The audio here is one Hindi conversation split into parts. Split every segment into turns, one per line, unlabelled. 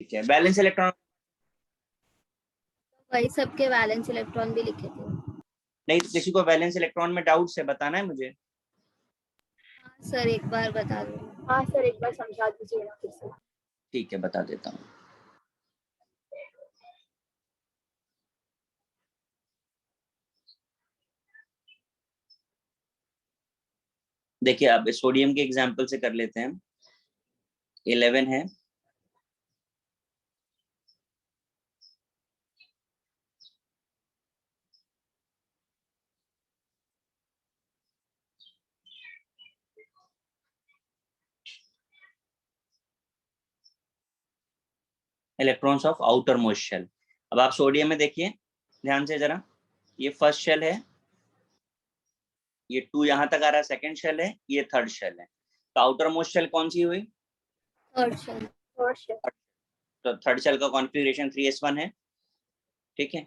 ठीक है, वैलेंस इलेक्ट्रॉन
वही सबके वैलेंस इलेक्ट्रॉन भी लिखे थे।
नहीं, तो किसी को वैलेंस इलेक्ट्रॉन में डाउट है बताना है मुझे।
सर एक बार बता दो।
हाँ सर, एक बार समझा दीजिए ना फिर से।
ठीक है, बता देता हूँ। देखिए, अब सोडियम के एग्जाम्पल से कर लेते हैं। 11 है, electrons of outer most shell. अब आप सोडियम में देखिए ध्यान से जरा, ये फर्स्ट शेल है, ये 2 यहाँ तक आ रहा है, सेकंड शेल है, ये थर्ड शेल है। तो आउटर मोस्ट शेल कौन सी हुई?
Third shell.
तो थर्ड शेल का कॉन्फ़िगरेशन 3s1 है। ठीक है,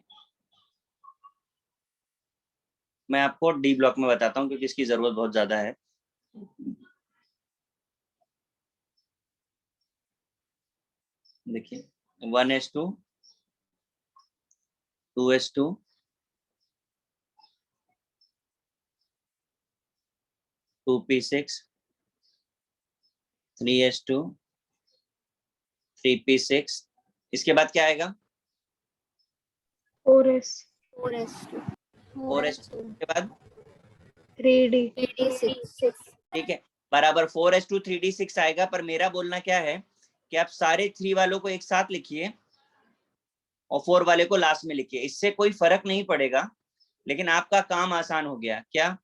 मैं आपको डी ब्लॉक में बताता हूँ क्योंकि इसकी जरूरत बहुत ज्यादा है। देखिए 1s2, 2s2, 2p6, 3s2, 3p6, इसके बाद क्या आएगा?
4s,
4s2 के बाद
3d,
3d6।
ठीक है, बराबर 4s2 3d6 आएगा। पर मेरा बोलना क्या है कि आप सारे 3 वालों को एक साथ लिखिए और 4 वाले को लास्ट में लिखिए, इससे कोई फर्क नहीं पड़ेगा, लेकिन आपका काम आसान हो गया। क्या?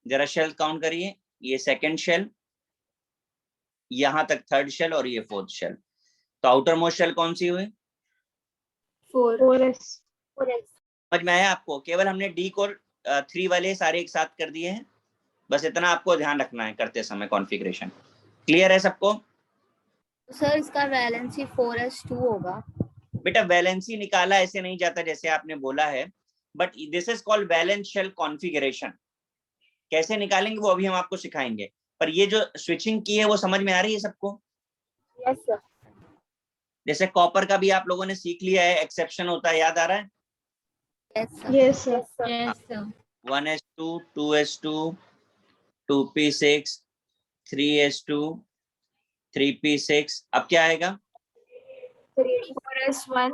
जरा शेल काउंट करिए, ये सेकंड शेल, यहां तक थर्ड शेल और ये फोर्थ शेल। तो आउटर मोस्ट शेल कौन सी हुई?
4s।
समझ में आया आपको? केवल हमने डी को 3 वाले सारे एक साथ कर दिए हैं, बस इतना आपको ध्यान रखना है करते समय कॉन्फ़िगरेशन। क्लियर है सबको?
सर इसका वैलेंसी 4s2 होगा।
बेटा वैलेंसी निकाला ऐसे नहीं जाता जैसे आपने बोला है, but this is called valence shell configuration. कैसे निकालेंगे वो अभी हम आपको सिखाएंगे, पर ये जो स्विचिंग की है वो समझ में आ रही है सबको?
Yes sir.
जैसे कॉपर का भी आप लोगों ने सीख लिया है, एक्सेप्शन होता है, याद आ रहा है?
Yes sir.
1s2, 2s2, 2p6, 3s2, 3p6, अब क्या आएगा?
4s1,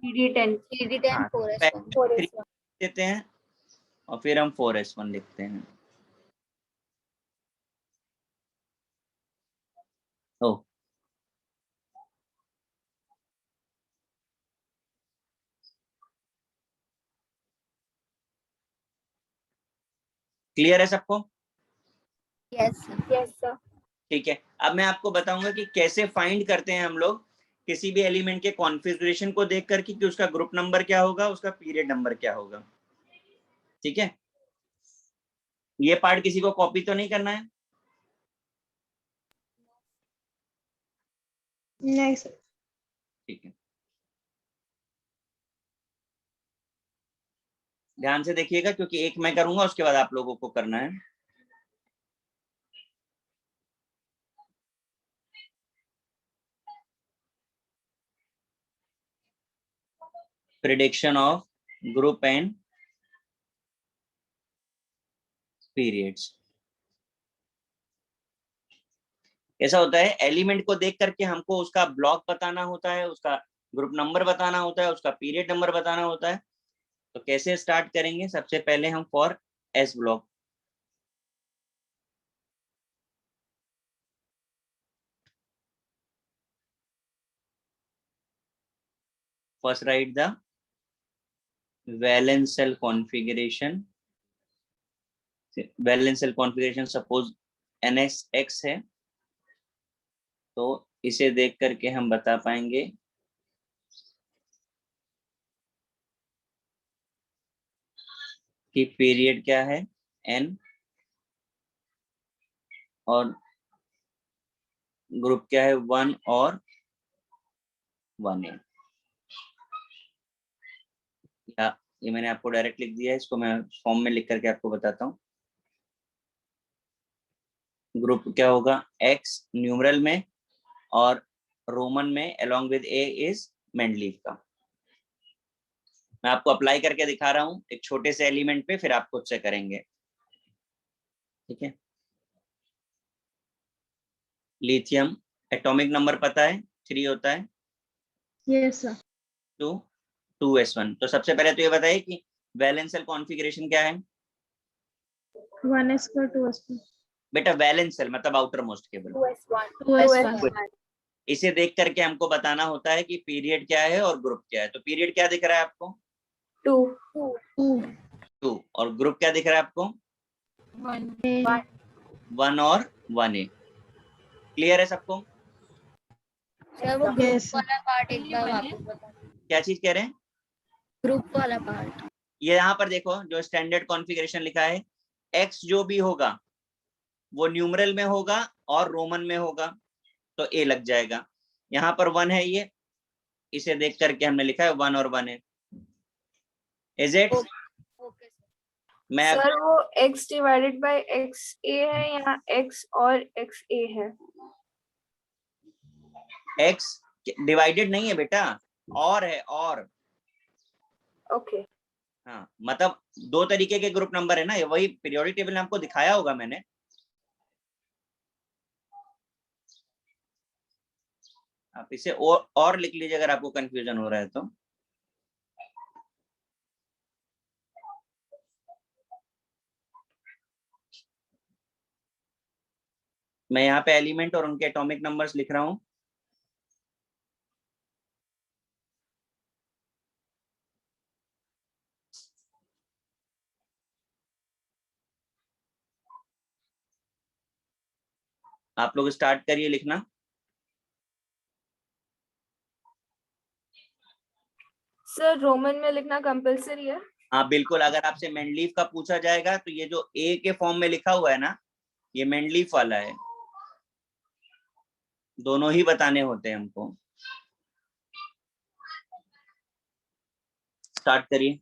3d10,
3d10 4s1।
4s1।
देते हैं और फिर हम 4s1 लिखते हैं। ओ क्लियर है सबको?
Yes
sir.
ठीक है, अब मैं आपको बताऊंगा कि कैसे फाइंड करते हैं हम लोग किसी भी एलिमेंट के कॉन्फ़िगरेशन को देख करके कि उसका ग्रुप नंबर क्या होगा, उसका पीरियड नंबर क्या होगा। ठीक है, ये पार्ट किसी को कॉपी तो नहीं करना है?
नहीं सर।
ठीक है, ध्यान से देखिएगा क्योंकि एक मैं करूंगा उसके बाद आप लोगों को करना है। Prediction of group and periods. ऐसा होता है, एलिमेंट को देख करके हमको उसका ब्लॉक बताना होता है, उसका ग्रुप नंबर बताना होता है, उसका पीरियड नंबर बताना होता है। तो कैसे स्टार्ट करेंगे? सबसे पहले हम for S block, first write the valence cell configuration. valence cell configuration suppose NSX है, तो इसे देख करके हम बता पाएंगे कि पीरियड क्या है N और ग्रुप क्या है 1 और 1A। या ये मैंने आपको डायरेक्ट लिख दिया है, इसको मैं फॉर्म में लिख करके आपको बताता हूँ। ग्रुप क्या होगा X न्यूमरल में और रोमन में along with A is Mendeleev का। मैं आपको अप्लाई करके दिखा रहा हूँ एक छोटे से एलिमेंट पे, फिर आप खुद से करेंगे, ठीक है। लिथियम एटॉमिक नंबर पता है 3 होता है।
Yes sir.
2s1। तो सबसे पहले तो ये बताइए कि वैलेंस सेल कॉन्फ़िगरेशन क्या है
1s का 2s का
बेटा? वैलेंस सेल मतलब आउटर मोस्ट केबल।
2s1
इसे देख करके हमको बताना होता है कि पीरियड क्या है और ग्रुप क्या है। तो पीरियड क्या दिख रहा है आपको? 2। और ग्रुप क्या दिख रहा है आपको? 1 और 1a। क्लियर है सबको?
सर वो ग्रुप वाला पार्ट एक बार वापस बता दीजिए।
क्या चीज कह रहे हैं?
ग्रुप वाला पार्ट।
ये यहाँ पर देखो जो स्टैंडर्ड कॉन्फ़िगरेशन लिखा है, x जो भी होगा वो न्यूमरल में होगा और रोमन में होगा, तो a लग जाएगा। यहाँ पर 1 है, ये इसे देख करके हमने लिखा है 1 और 1 है। Is it?
ओके
मैं
सर वो x divided by x a है या x और x a है?
x डिवाइडेड नहीं है बेटा, और है और।
ओके।
हाँ मतलब 2 तरीके के ग्रुप नंबर है ना, ये वही पीरियोडिक टेबल में आपको दिखाया होगा मैंने। आप इसे और लिख लीजिए अगर आपको कंफ्यूजन हो रहा है तो। मैं यहाँ पे एलिमेंट और उनके एटॉमिक नंबर्स लिख रहा हूँ। आप लोग स्टार्ट करिए लिखना।
सर रोमन में लिखना कंपलसरी है?
हाँ बिल्कुल, अगर आपसे मेंडलीव का पूछा जाएगा तो ये जो ए के फॉर्म में लिखा हुआ है ना, ये मेंडलीव वाला है। दोनों ही बताने होते हैं हमको। स्टार्ट करिए।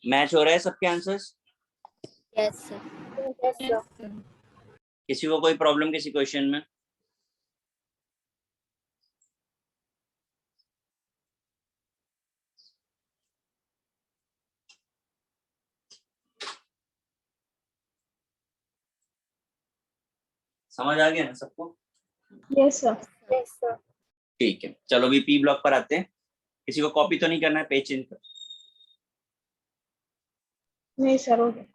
मैच हो रहा है सबके आंसर्स?
Yes, sir.
किसी को कोई प्रॉब्लम किसी क्वेश्चन में? समझ आ गया ना सबको?
Yes, sir.
ठीक है, चलो अभी पी ब्लॉक पर आते हैं। किसी को कॉपी तो नहीं करना है, पेज चेंज कर।
नहीं सर, हो गया।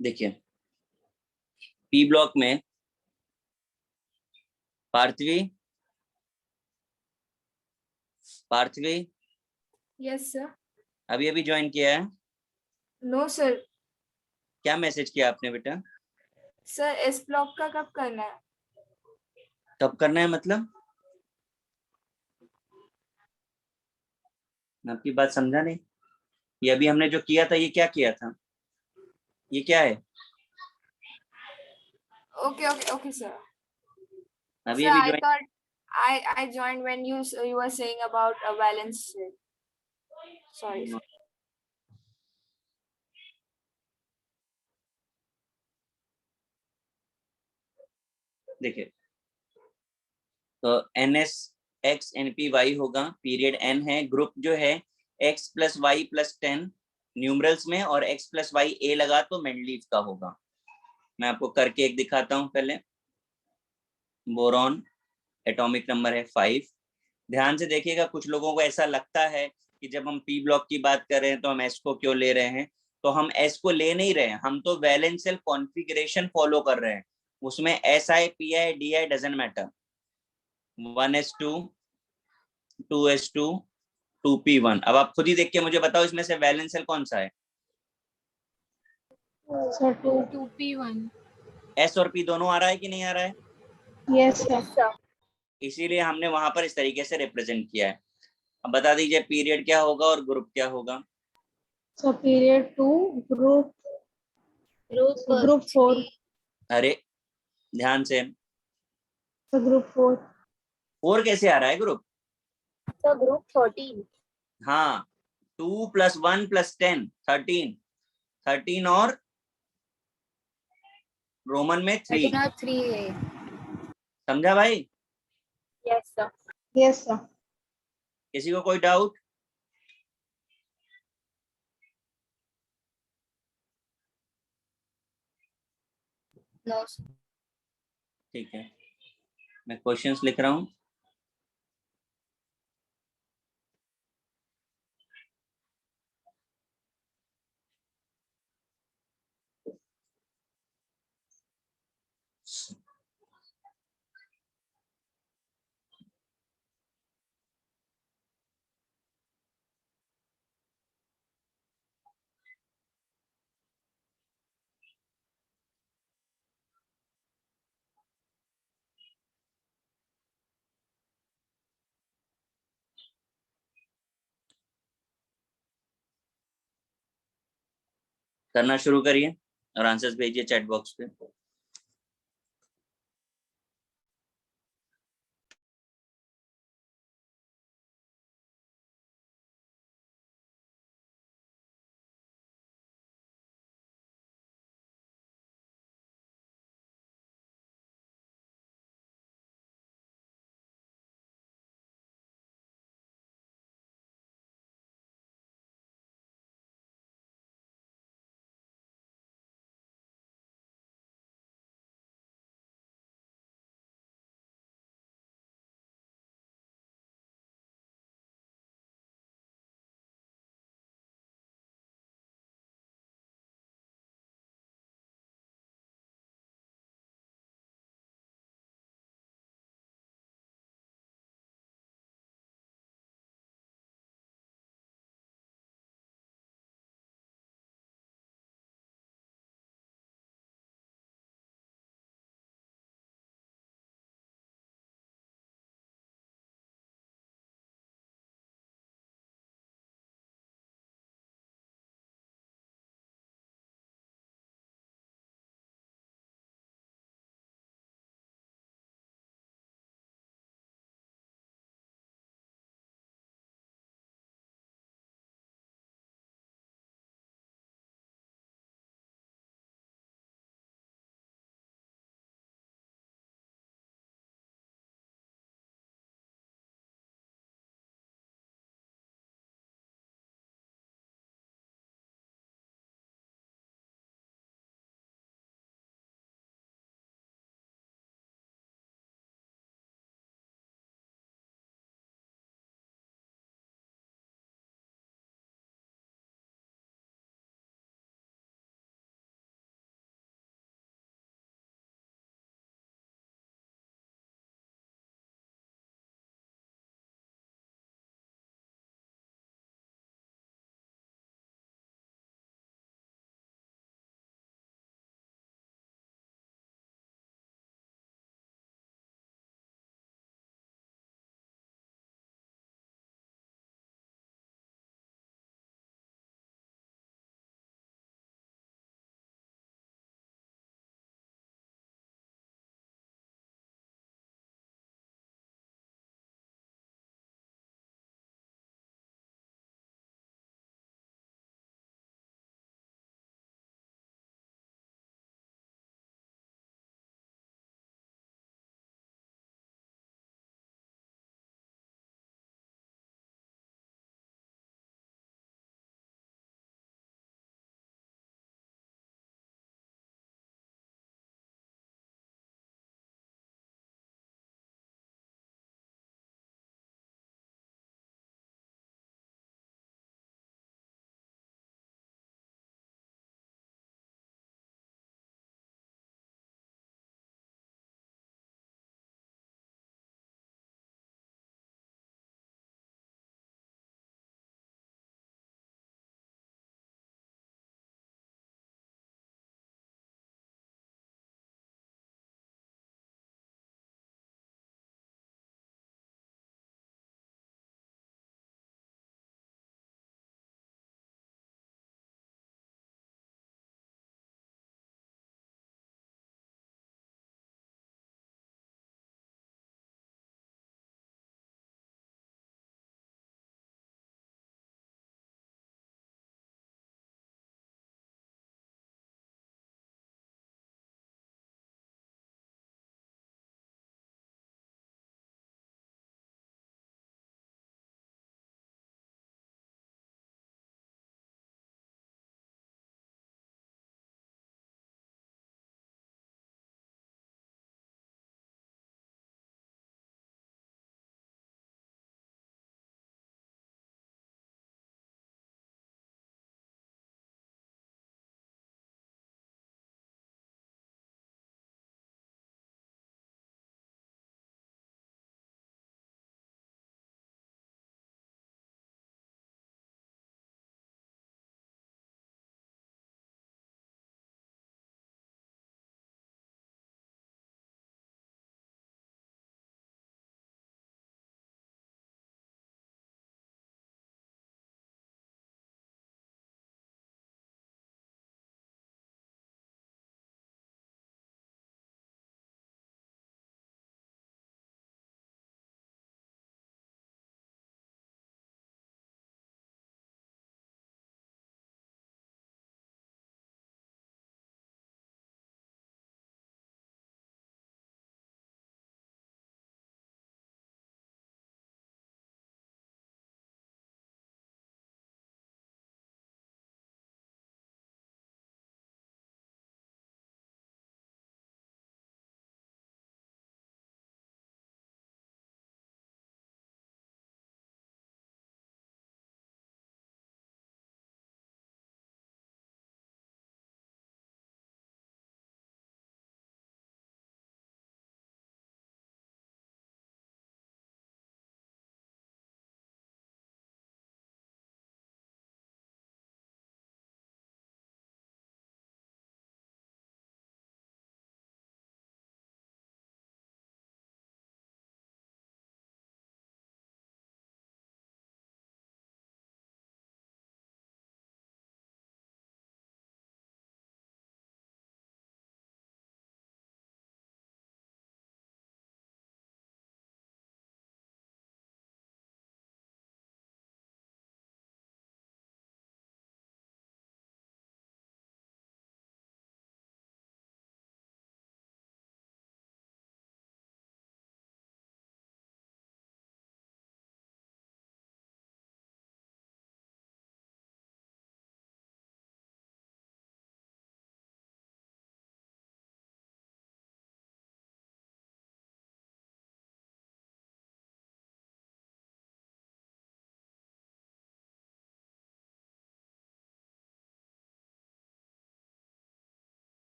देखिए पी ब्लॉक में पार्थवी, पार्थवी
Yes, sir.
अभी अभी ज्वाइन किया है?
No, sir.
क्या मैसेज किया आपने बेटा?
सर इस ब्लॉक का कब करना है?
कब करना है मतलब? मैं आपकी बात समझा नहीं। ये अभी हमने जो किया था, ये क्या किया था? ये क्या है?
Okay, sir.
अभी
Sir,
अभी
I
join.
thought I joined when you were saying about a balance sheet. Sorry, sir.
देखिए तो N S X N P Y होगा, पीरियड एन है, ग्रुप जो है X plus Y plus 10 numerals में, और एक्स प्लस वाई ए लगा तो मेंडलीव का होगा। मैं आपको करके एक दिखाता हूं पहले। बोरॉन एटॉमिक नंबर है 5। ध्यान से देखिएगा, कुछ लोगों को ऐसा लगता है कि जब हम पी ब्लॉक की बात कर रहे हैं तो हम एस को क्यों ले रहे हैं। तो हम एस को ले नहीं रहे हैं, हम तो वैलेंस सेल कॉन्फ़िगरेशन फॉलो कर रहे हैं। उसमें S I P I D I doesn't matter. 1s2 2s2 2p1। अब आप खुद ही देख के मुझे बताओ इसमें से वैलेंस सेल कौन सा है?
Sir,
2p1.
एस और पी दोनों आ रहा है कि नहीं आ रहा है?
Yes, sir.
इसीलिए हमने वहां पर इस तरीके से रिप्रेजेंट किया है। अब बता दीजिए पीरियड क्या होगा और ग्रुप क्या होगा?
So period 2, group 4.
अरे ध्यान से,
So group 4.
4 कैसे आ रहा है ग्रुप?
So group 14.
हाँ, 2 + 1 + 10 13, 13 और रोमन में 3।
13 और 3 है.
समझा भाई?
Yes, sir.
Yes, sir.
किसी को कोई डाउट?
No, sir.
ठीक है, मैं क्वेश्चंस लिख रहा हूँ। करना शुरू करिए और आंसर्स भेजिए चैट बॉक्स पे।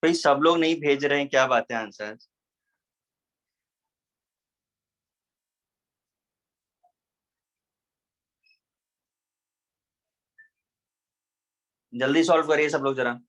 भाई सब लोग नहीं भेज रहे हैं, क्या बात है आंसर? जल्दी सॉल्व करिए सब लोग जरा।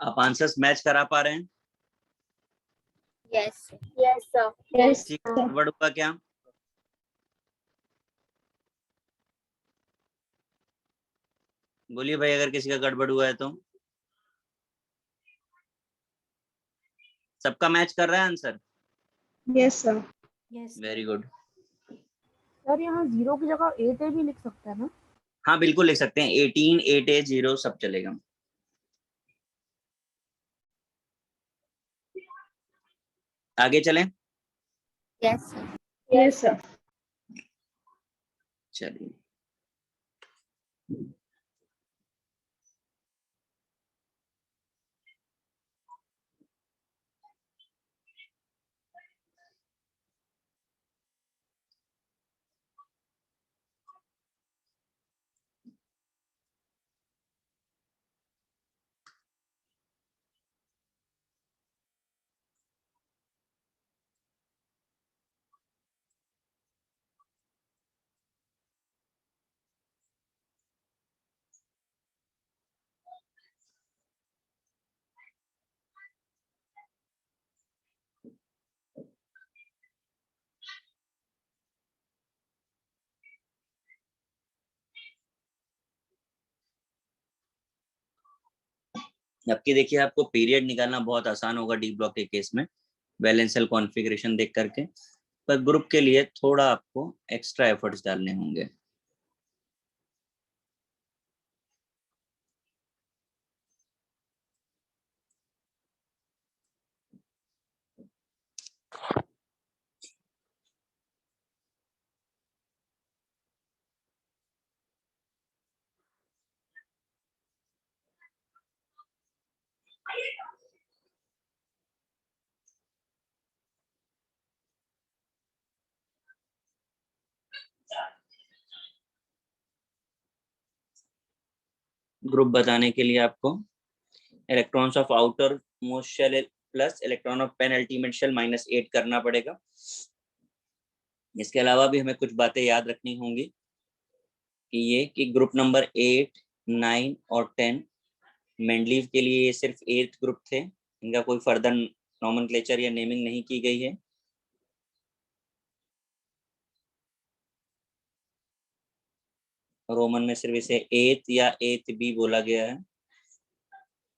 आप आंसर्स मैच करा पा रहे हैं?
Yes.
Yes, sir.
Yes.
ठीक, गड़बड़ हुआ क्या? बोलिए भाई, अगर किसी का गड़बड़ हुआ है तो। सबका मैच कर रहा है answer?
Yes sir.
Yes.
Very good.
Sir यहाँ 0 की जगह 8A भी लिख सकता है ना?
हाँ बिल्कुल लिख सकते हैं, 18, 8A, 0 सब चलेगा। आगे चलें?
Yes, sir.
Yes sir.
चलिए, जबकि देखिए आपको पीरियड निकालना बहुत आसान होगा डी ब्लॉक के केस में, बैलेंस सेल कॉन्फ़िगरेशन देख करके, पर ग्रुप के लिए थोड़ा आपको एक्स्ट्रा एफर्ट्स डालने होंगे। ग्रुप बताने के लिए आपको electrons of outer most shell plus electron of penultimate shell -8 करना पड़ेगा। इसके अलावा भी हमें कुछ बातें याद रखनी होंगी कि ये कि ग्रुप नंबर 8, 9 और 10 मेंडलीव के लिए ये सिर्फ 8th ग्रुप थे, इनका कोई फर्दर नॉमेनक्लेचर या नेमिंग नहीं की गई है। रोमन में सिर्फ इसे 8th या 8th बी बोला गया है।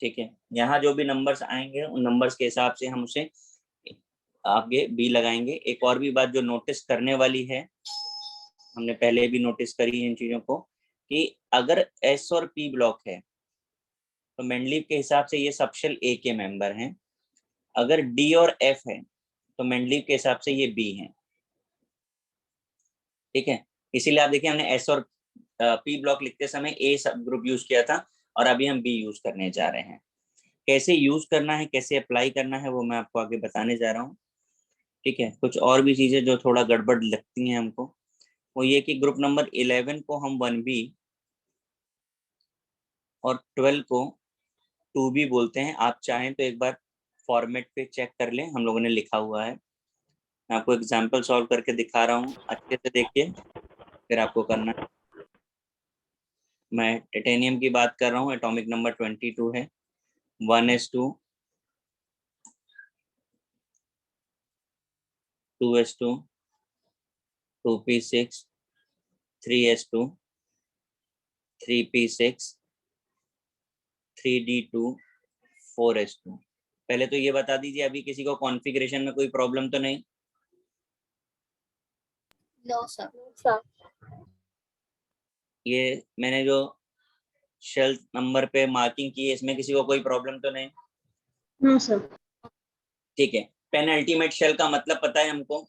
ठीक है, यहाँ जो भी नंबर्स आएंगे उन नंबर्स के हिसाब से हम उसे आगे बी लगाएंगे। एक और भी बात जो नोटिस करने वाली है, हमने पहले भी नोटिस करी इन चीजों को, कि अगर एस और पी ब्लॉक है तो मेंडलीव के हिसाब से ये सबशेल ए के मेंबर हैं। अगर डी और एफ है तो मेंडलीव के हिसाब से ये बी हैं। ठीक है, इसीलिए आप देखिए हमने एस और पी ब्लॉक लिखते समय ए सब ग्रुप यूज किया था और अभी हम बी यूज करने जा रहे हैं। कैसे यूज करना है, कैसे अप्लाई करना है, वो मैं आपको आगे बताने जा रहा हूँ। ठीक है, कुछ और भी चीजें जो थोड़ा गड़बड़ लगती हैं हमको, वो ये कि ग्रुप नंबर 11 को हम 1B और 12 को 2B बोलते हैं। आप चाहें तो एक बार फॉर्मेट पे चेक कर लें, हम लोगों ने लिखा हुआ है। मैं आपको एग्जाम्पल सॉल्व करके दिखा रहा हूँ, अच्छे से देखिए फिर आपको करना है। मैं टाइटेनियम की बात कर रहा हूँ, एटॉमिक नंबर 22 है, 1s2, 2s2, 2p6, 3s2, 3p6, 3d2, 4s2। पहले तो ये बता दीजिए अभी किसी को कॉन्फ़िगरेशन में कोई प्रॉब्लम तो नहीं?
No, sir.
Sir.
ये मैंने जो शेल नंबर पे मार्किंग की है इसमें किसी को कोई प्रॉब्लम तो नहीं?
No sir.
ठीक है, पेन अल्टीमेट शेल का मतलब पता है हमको?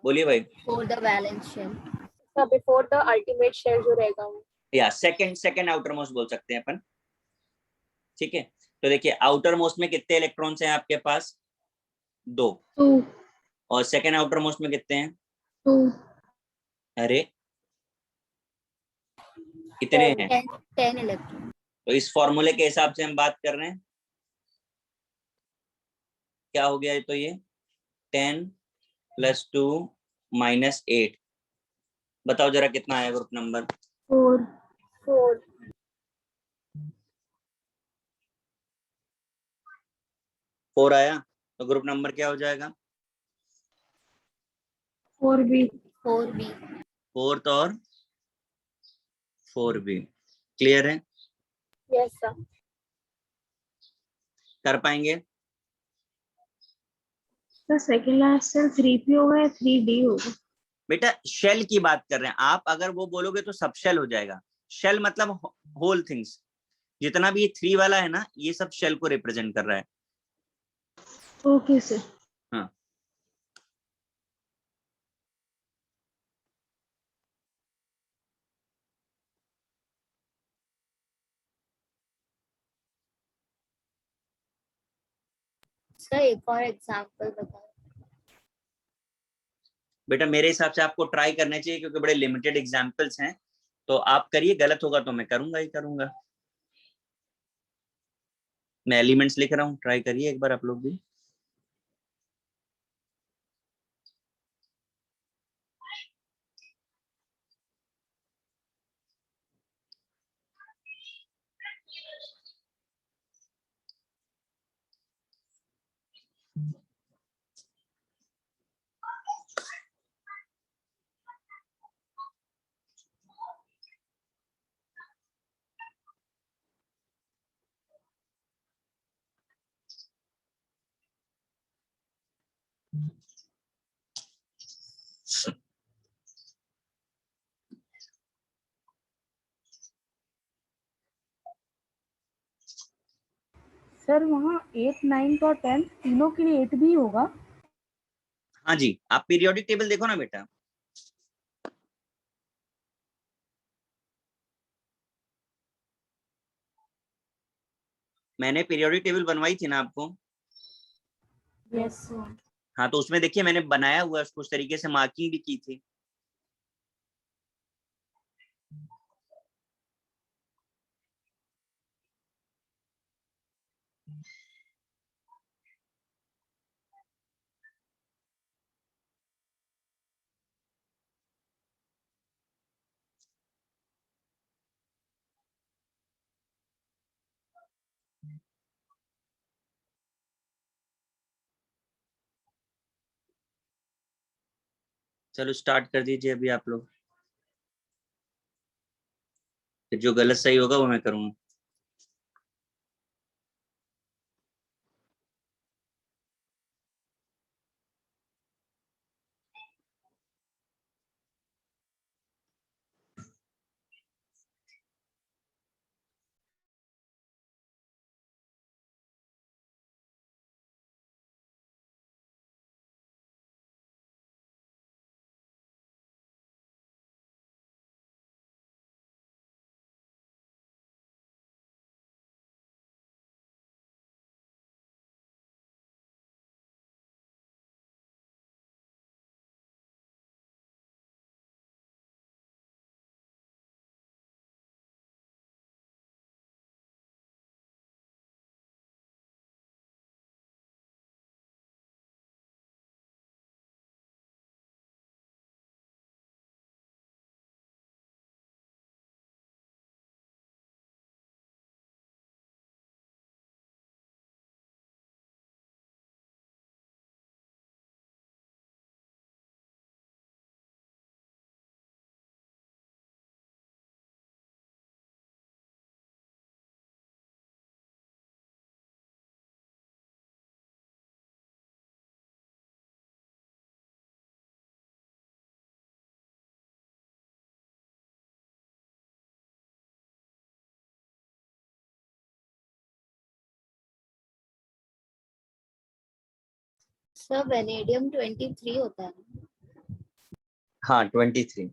बोलिए भाई।
For the valence shell.
Sir, before the ultimate shell जो रहेगा वो।
या सेकंड आउटर मोस्ट बोल सकते हैं अपन। ठीक है, तो देखिए आउटर मोस्ट में कितने इलेक्ट्रॉन्स हैं आपके पास? 2।
2।
और सेकंड आउटर मोस्ट में कितने हैं?
2।
अरे कितने हैं?
10 electron.
तो इस फॉर्मूले के हिसाब से हम बात कर रहे हैं, क्या हो गया? तो ये 10 + 2 - 8, बताओ जरा कितना आया ग्रुप नंबर?
4।
4
4 आया तो ग्रुप नंबर क्या हो जाएगा?
4B।
4B।
फोर्थ और 4B। क्लियर है?
Yes sir.
कर पाएंगे?
Sir second last cell 3P होगा या 3D होगा?
बेटा शेल की बात कर रहे हैं आप, अगर वो बोलोगे तो सब शेल हो जाएगा। शेल मतलब होल थिंग्स, जितना भी ये 3 वाला है ना, ये सब शेल को रिप्रेजेंट कर रहा है।
Okay sir.
हाँ
सर एक और एग्जांपल बताओ।
बेटा मेरे हिसाब से आपको ट्राई करने चाहिए, क्योंकि बड़े लिमिटेड एग्जाम्पल्स हैं, तो आप करिए, गलत होगा तो मैं करूंगा ही करूंगा। मैं एलिमेंट्स लिख रहा हूँ, ट्राई करिए एक बार आप लोग भी।
सर वहाँ 8, 9 और 10 तीनों के लिए 8B होगा?
हाँ जी, आप पीरियोडिक टेबल देखो ना बेटा। मैंने पीरियोडिक टेबल बनवाई थी ना आपको।
Yes sir.
हाँ तो उसमें देखिए मैंने बनाया हुआ है उसको, उस तरीके से मार्किंग भी की थी। चलो स्टार्ट कर दीजिए अभी आप लोग, फिर जो गलत सही होगा वो मैं करूंगा।
सर वेनेडियम 23 होता है।
हाँ 23।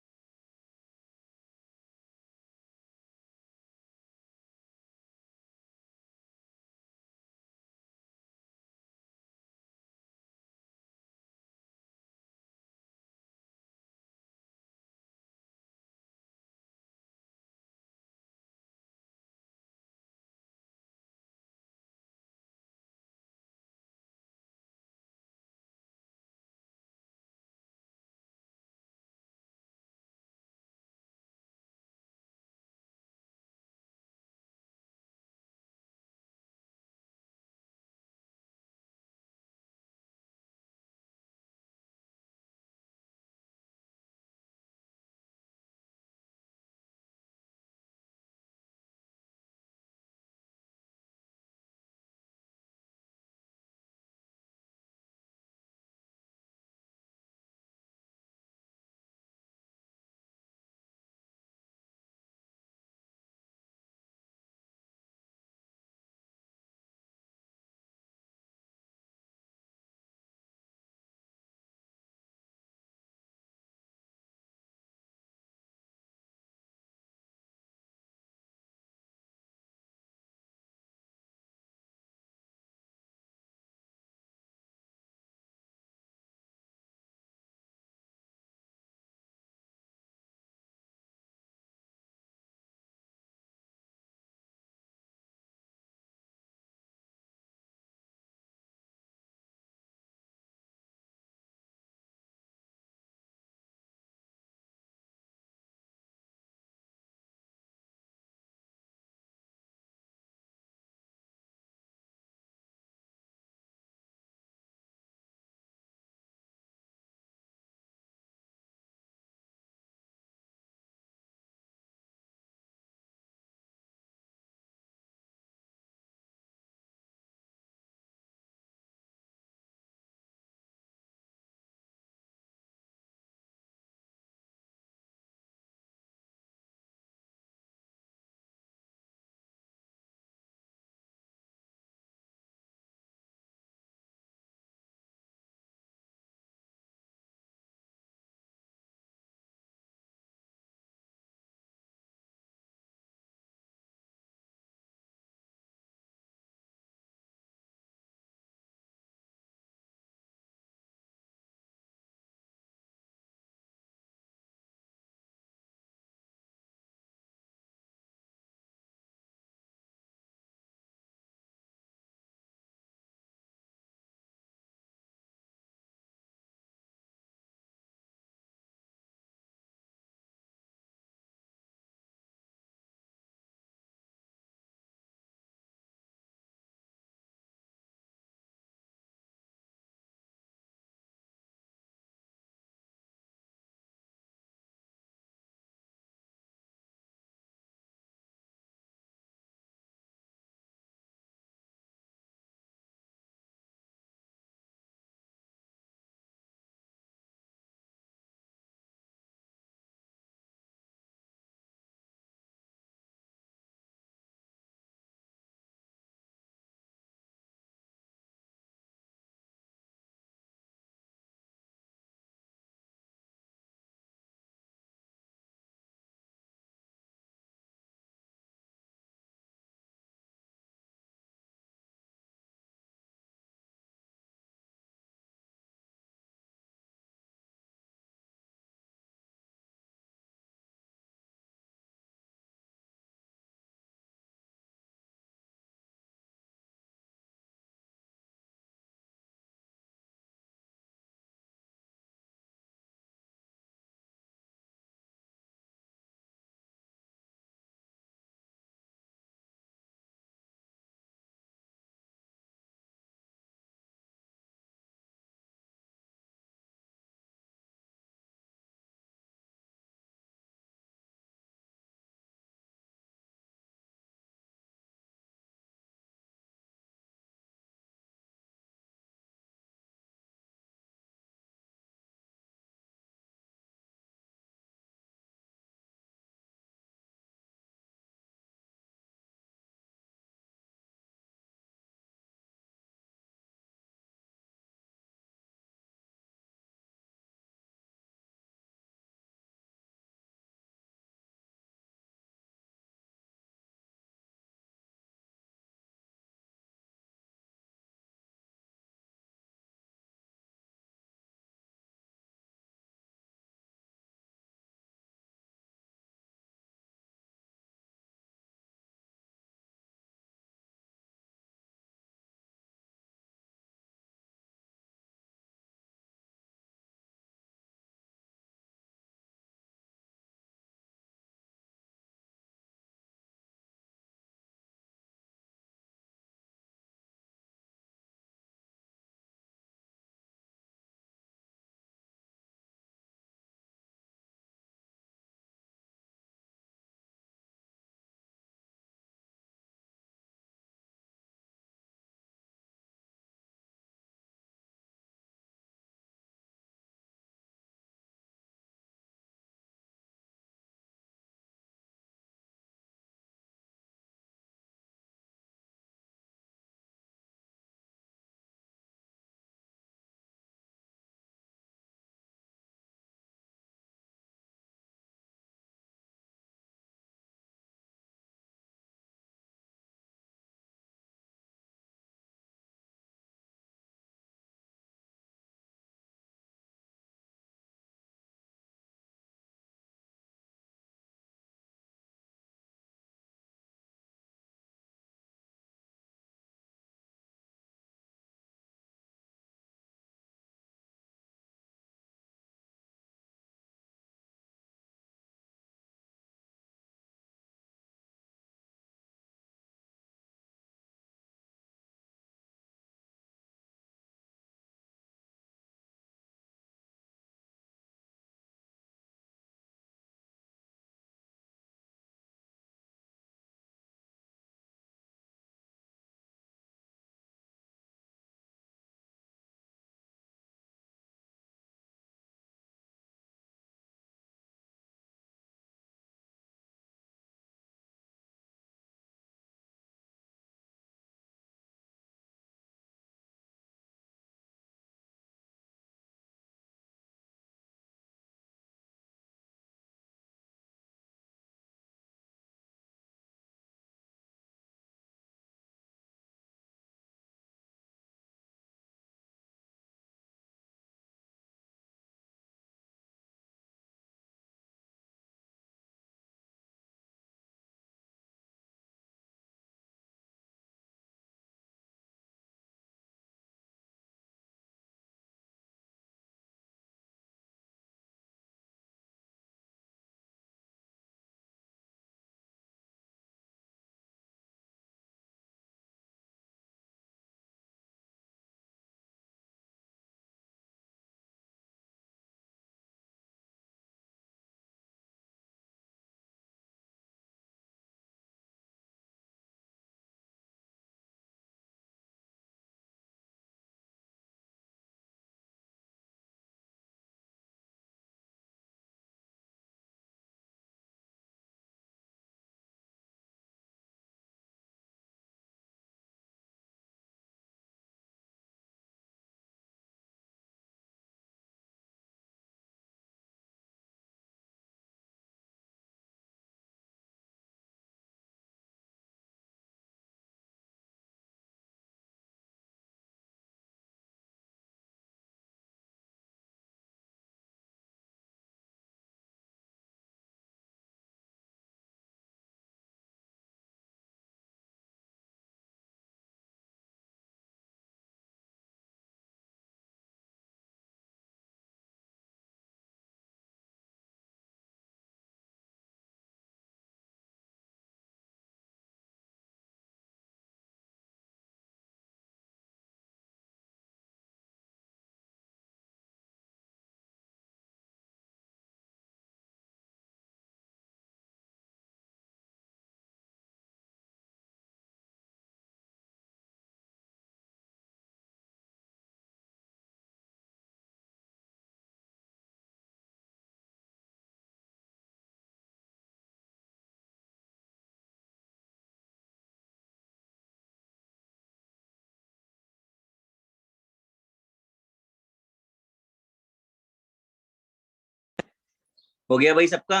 हो गया भाई सबका?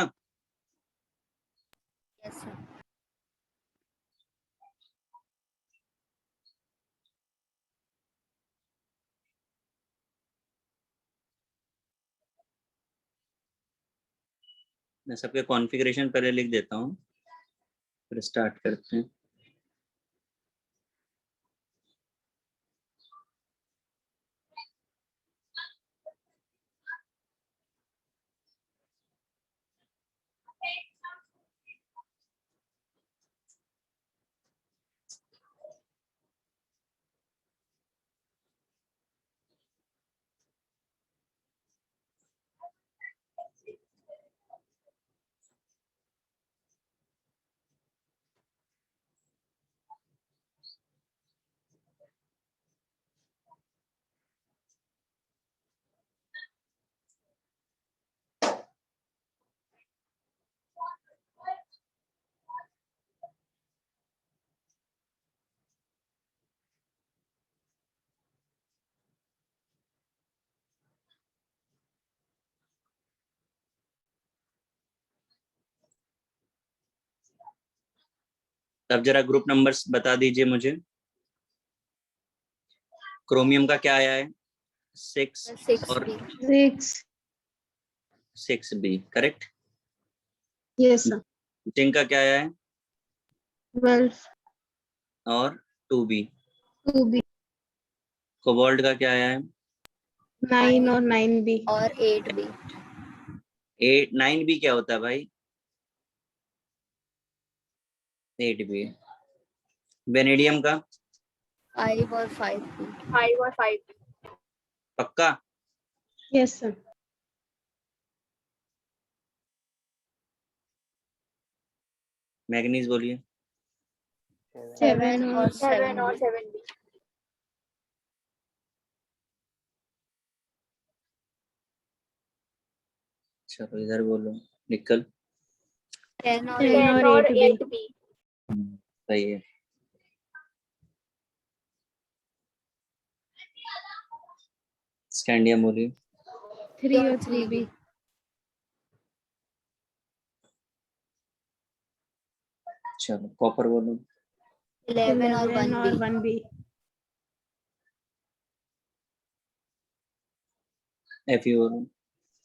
Yes, sir.
मैं सबके कॉन्फ़िगरेशन पहले लिख देता हूँ, फिर स्टार्ट करते हैं। अब जरा ग्रुप नंबर्स बता दीजिए मुझे। क्रोमियम का क्या आया है? 6 और
6.
6B, correct.
Yes, sir.
Zinc का क्या आया है?
12.
और 2B।
2B.
कोबाल्ट का क्या आया है?
9 और 9B. और 8B.
9B क्या होता है भाई? 8B। वेनेडियम का?
5 और 5B.
5 और 5.
पक्का?
Yes, sir.
मैग्नीज बोलिए।
7 और
7 और
7B.
7B.
चलो इधर बोलो। निकल।
10 और
10 और
8B.
8B.
सही है। स्कैंडियम बोलिए।
3 और 3B.
चलो कॉपर बोलो।
11 और 1B.
Fe बोलो।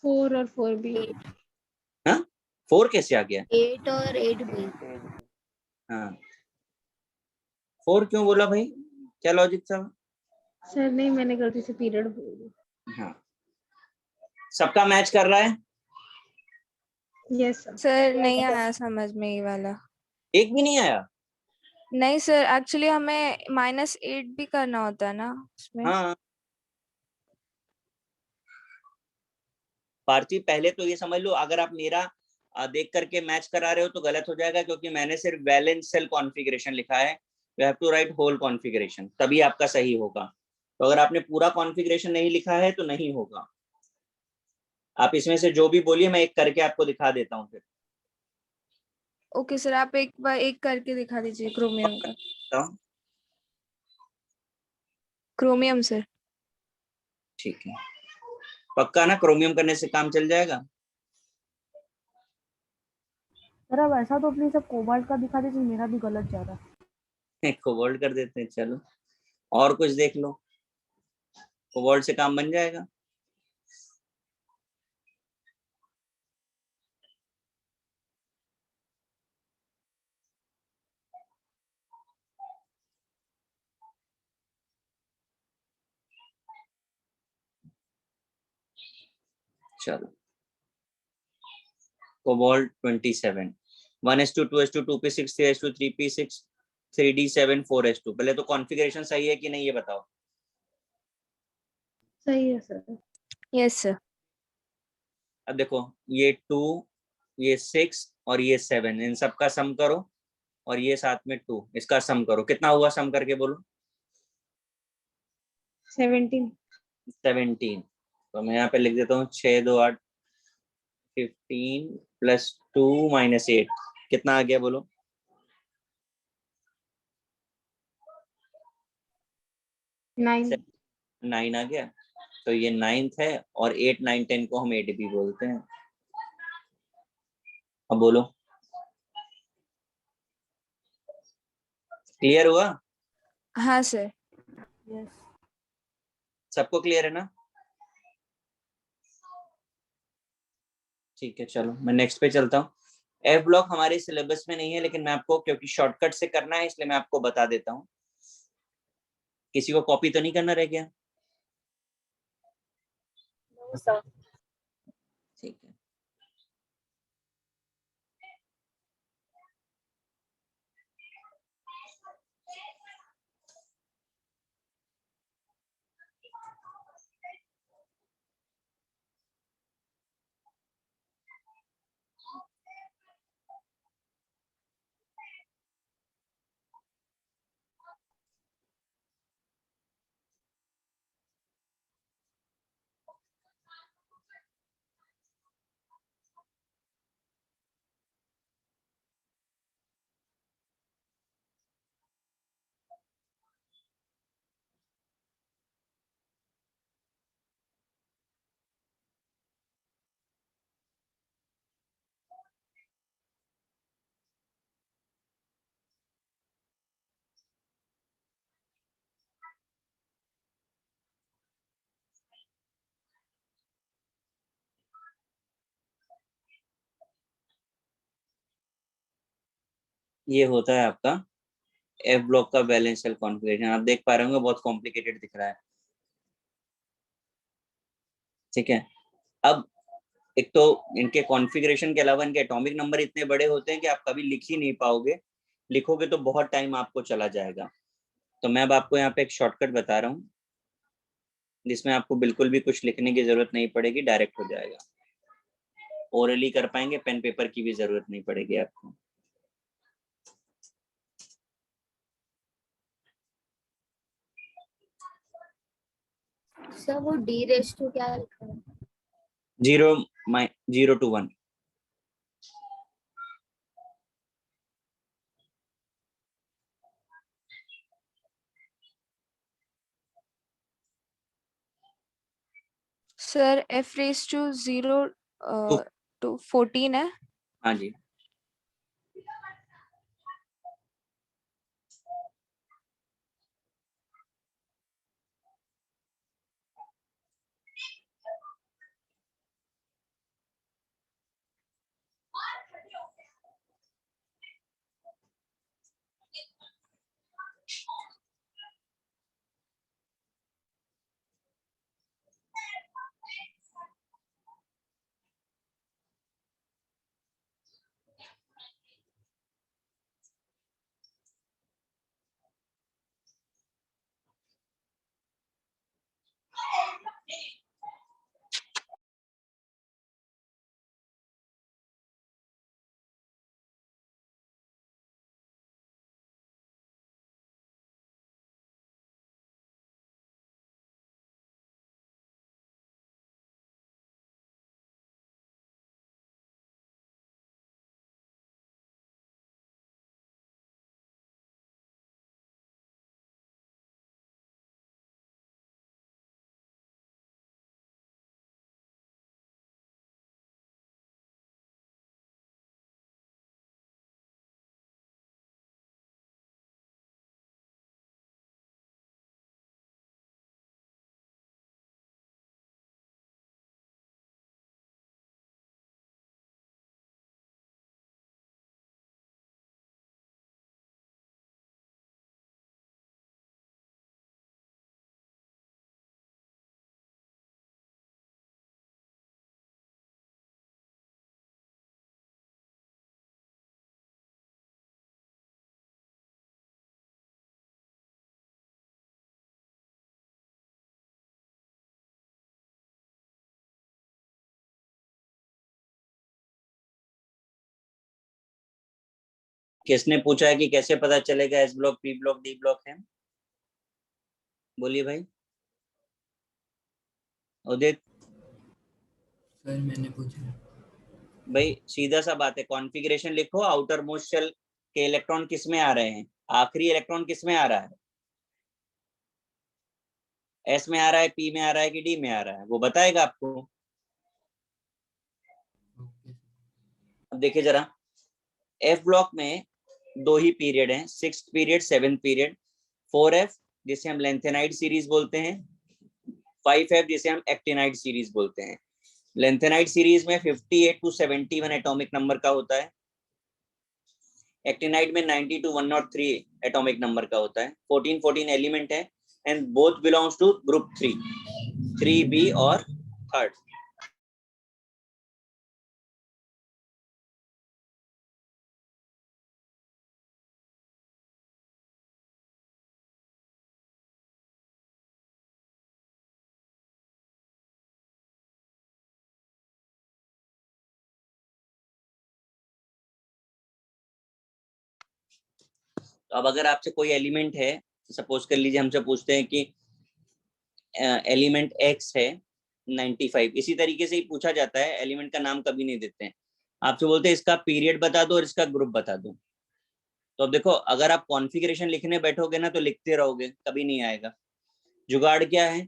4 और 4B.
हाँ, 4 कैसे आ गया?
8 और 8B.
हाँ, 4 क्यों बोला भाई? क्या लॉजिक था?
सर नहीं, मैंने गलती से पीरियड बोल दिया.
हाँ, सबका मैच कर रहा है?
Yes sir.
सर नहीं आया समझ में ये वाला.
एक भी नहीं आया?
नहीं सर, एक्चुअली हमें -8 भी करना होता है ना उसमें.
हाँ पार्थी, पहले तो ये समझ लो, अगर आप मेरा देख करके मैच करा रहे हो तो गलत हो जाएगा, क्योंकि मैंने सिर्फ वैलेंस सेल कॉन्फ़िगरेशन लिखा है। You have to write whole configuration, तभी आपका सही होगा। तो अगर आपने पूरा कॉन्फ़िगरेशन नहीं लिखा है तो नहीं होगा। आप इसमें से जो भी बोलिए, मैं एक करके आपको दिखा देता हूँ फिर।
ओके सर, आप एक बार एक करके दिखा दीजिए क्रोमियम का. Chromium sir.
ठीक है, पक्का ना? क्रोमियम करने से काम चल जाएगा?
सर अब ऐसा तो प्लीज अब कोबाल्ट का दिखा दीजिए, मेरा भी गलत जा रहा है।
कोबाल्ट कर देते हैं। चलो और कुछ देख लो, कोबाल्ट से काम बन जाएगा। चलो cobalt 27, 1s2 2s2 2p6 3s2 3p6 3d7 4s2। पहले तो कॉन्फ़िगरेशन सही है कि नहीं ये बताओ।
सही है सर.
Yes sir.
अब देखो, ये 2, ये 6 और ये 7, इन सब का सम करो, और ये साथ में 2, इसका सम करो। कितना हुआ सम करके बोलो?
17.
17। तो मैं यहाँ पे लिख देता हूँ 6 2 8 15 प्लस 2 माइनस 8, कितना आ गया बोलो?
9.
9 आ गया। तो ये 9th है, और 8 9 10 को हम 8B बोलते हैं। अब बोलो, क्लियर हुआ?
हाँ सर।
यस
सबको क्लियर है ना? ठीक है, चलो मैं नेक्स्ट पे चलता हूँ। एफ ब्लॉक हमारे सिलेबस में नहीं है, लेकिन मैं आपको क्योंकि शॉर्टकट से करना है इसलिए मैं आपको बता देता हूँ। किसी को कॉपी तो नहीं करना रह गया? ठीक है, ये होता है आपका एफ ब्लॉक का बैलेंस सेल कॉन्फ़िगरेशन। आप देख पा रहे होंगे बहुत कॉम्प्लिकेटेड दिख रहा है, ठीक है। अब एक तो इनके कॉन्फ़िगरेशन के अलावा इनके एटॉमिक नंबर इतने बड़े होते हैं कि आप कभी लिख ही नहीं पाओगे, लिखोगे तो बहुत टाइम आपको चला जाएगा। तो मैं अब आपको यहाँ पे एक शॉर्टकट बता रहा हूँ जिसमें आपको बिल्कुल भी कुछ लिखने की जरूरत नहीं पड़ेगी, डायरेक्ट हो जाएगा। ओरली कर पाएंगे, पेन पेपर की भी जरूरत नहीं पड़ेगी आपको।
सर वो डी रेस टू क्या लिखा है?
0 to 1।
Sir f raise to 0 to 14 है।
हाँ जी, किसने पूछा है कि कैसे पता चलेगा S block, P block, D block है? बोलिए भाई। उदित
सर मैंने पूछा।
भाई, सीधा सा बात है, कॉन्फ़िगरेशन लिखो, आउटर मोस्ट शेल के इलेक्ट्रॉन किस में आ रहे हैं, आखिरी इलेक्ट्रॉन किस में आ रहा है, एस में आ रहा है, पी में आ रहा है कि डी में आ रहा है, वो बताएगा आपको। अब देखिए जरा, एफ ब्लॉक में 2 ही पीरियड हैं, 6th period 7th period. 4F जिसे हम लेंथेनाइड सीरीज बोलते हैं, 5F जिसे हम एक्टिनाइड सीरीज बोलते हैं। लेंथेनाइड सीरीज में 58 to 71 एटॉमिक नंबर का होता है, एक्टिनाइड में 90 to 103 एटॉमिक नंबर का होता है। 14 एलिमेंट है and both belongs to group 3B और 3rd। तो अब अगर आपसे कोई एलिमेंट है, सपोज कर लीजिए हमसे पूछते हैं कि एलिमेंट एक्स है 95, इसी तरीके से ही पूछा जाता है, एलिमेंट का नाम कभी नहीं देते हैं। आपसे बोलते हैं इसका पीरियड बता दो और इसका ग्रुप बता दो। तो अब देखो, अगर आप कॉन्फ़िगरेशन लिखने बैठोगे ना तो लिखते रहोगे, कभी नहीं आएगा। जुगाड़ क्या है,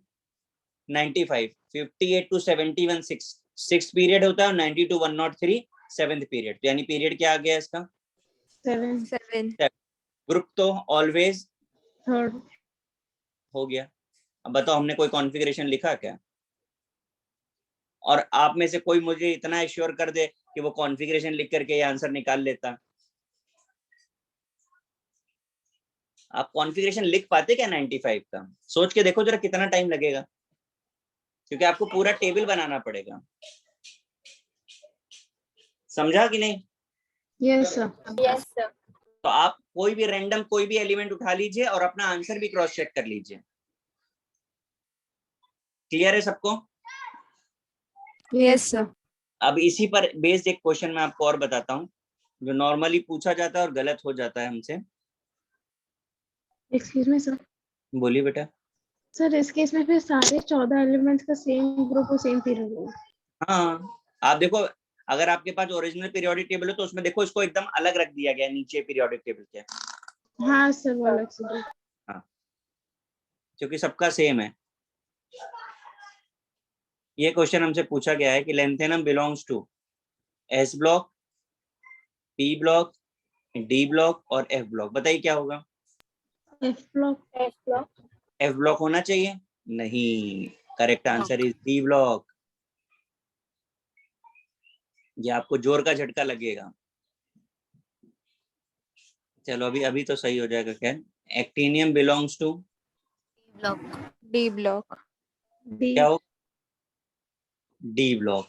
95, 58 to 71 6th पीरियड होता है और 90 to 103 7th पीरियड। यानी पीरियड क्या आ गया इसका,
7,
7।
ग्रुप तो ऑलवेज
3rd।
हो गया। अब बताओ हमने कोई कॉन्फ़िगरेशन लिखा क्या? और आप में से कोई मुझे इतना एश्योर कर दे कि वो कॉन्फ़िगरेशन लिख करके ये आंसर निकाल लेता। आप कॉन्फ़िगरेशन लिख पाते क्या 95 का? सोच के देखो जरा कितना टाइम लगेगा, क्योंकि आपको पूरा टेबल बनाना पड़ेगा। समझा कि नहीं?
Yes sir.
Yes, sir.
तो आप कोई भी रैंडम कोई भी एलिमेंट उठा लीजिए और अपना आंसर भी क्रॉस चेक कर लीजिए। क्लियर है सबको?
Yes sir.
अब इसी पर बेस्ड एक क्वेश्चन मैं आपको और बताता हूँ, जो नॉर्मली पूछा जाता है और गलत हो जाता है हमसे।
Excuse me sir.
बोलिए बेटा।
सर इस केस में फिर सारे 14 एलिमेंट्स का सेम ग्रुप और सेम पीरियड होगा।
हाँ, आप देखो, अगर आपके पास ओरिजिनल पीरियोडिक टेबल है तो उसमें देखो इसको एकदम अलग रख दिया गया है नीचे पीरियोडिक टेबल के।
हाँ सर, वो अलग से दो।
हाँ, क्योंकि सबका सेम है। ये क्वेश्चन हमसे पूछा गया है कि lanthanum belongs to S block, P block, D block और एफ ब्लॉक। बताइए क्या होगा?
F block.
F block.
F block होना चाहिए? नहीं, correct answer is D block. ये आपको जोर का झटका लगेगा। चलो अभी अभी तो सही हो जाएगा। क्या, actinium belongs to
D block.
D.
क्या हो? D block.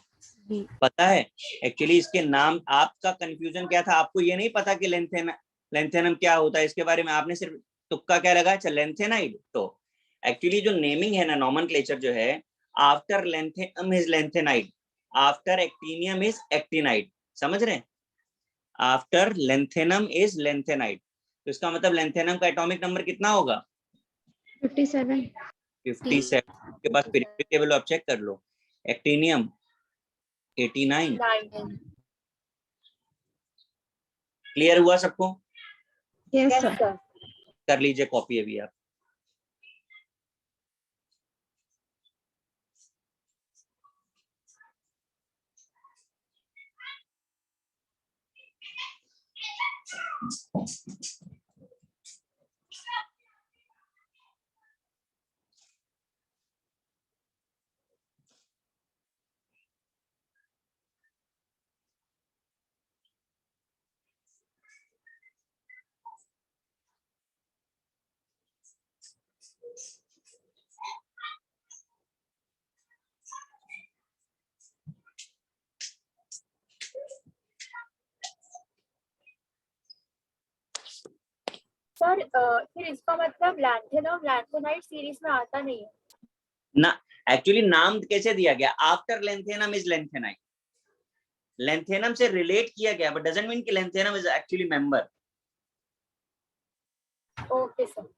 डी।
पता है एक्चुअली इसके नाम, आपका कंफ्यूजन क्या था, आपको ये नहीं पता कि लेंथेनम क्या होता है, इसके बारे में आपने सिर्फ तुक्का क्या लगा, अच्छा लेंथेनाइड। तो एक्चुअली जो नेमिंग है ना, नॉमेनक्लेचर जो है, after lanthanum is lanthanide, after actinium is actinide. समझ रहे हैं? After lanthanum is lanthanide. तो इसका मतलब लेंथेनम का एटॉमिक नंबर कितना होगा?
57।
57। के पास पीरियोडिक टेबल आप चेक कर लो। एक्टिनियम 89।
9.
क्लियर हुआ सबको?
Yes
Yes,
sir.
sir.
कर लीजिए कॉपी अभी आप।
सर फिर इसका मतलब लैंथेनम लैंथेनाइड सीरीज में आता नहीं है।
ना, एक्चुअली नाम कैसे दिया गया, after lanthanum is lanthanide, lanthanum से रिलेट किया गया, बट डजंट मीन कि lanthanum is actually member.
Okay sir.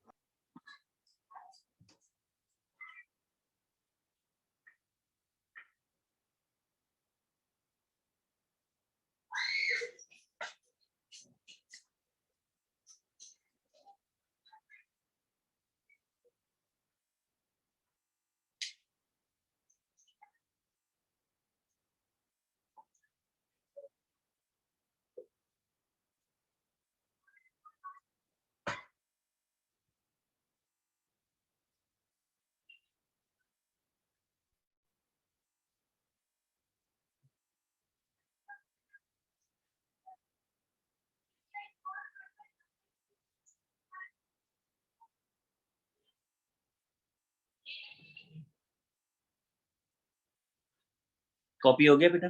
Copy हो गया बेटा?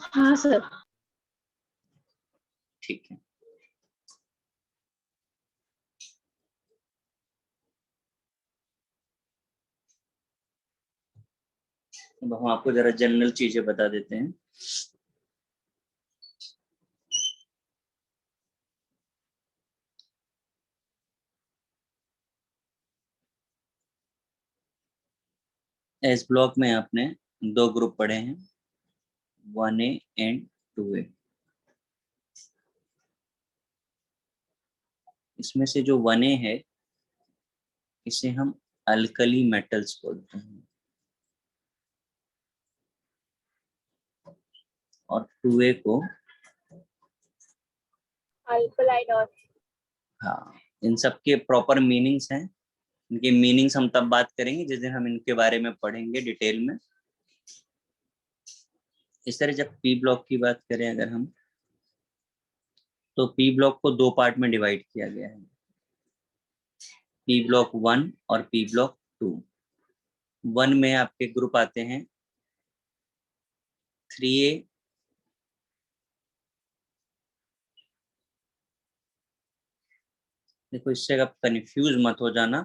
हाँ सर।
ठीक है। अब हम आपको जरा जनरल चीजें बता देते हैं। एस ब्लॉक में आपने 2 ग्रुप पढ़े हैं, 1A एंड 2A। इसमें से जो 1A है इसे हम अल्कली मेटल्स बोलते हैं, और 2A को
अल्कलाइड अर्थ।
हाँ, इन सब के प्रॉपर मीनिंग्स हैं। इनके मीनिंग्स हम तब बात करेंगे जिस दिन हम इनके बारे में पढ़ेंगे डिटेल में। इस तरह जब पी ब्लॉक की बात करें अगर हम, तो पी ब्लॉक को 2 पार्ट में डिवाइड किया गया है, पी ब्लॉक 1 और पी ब्लॉक 2। 1 में आपके ग्रुप आते हैं 3A, देखो इससे आप कंफ्यूज मत हो जाना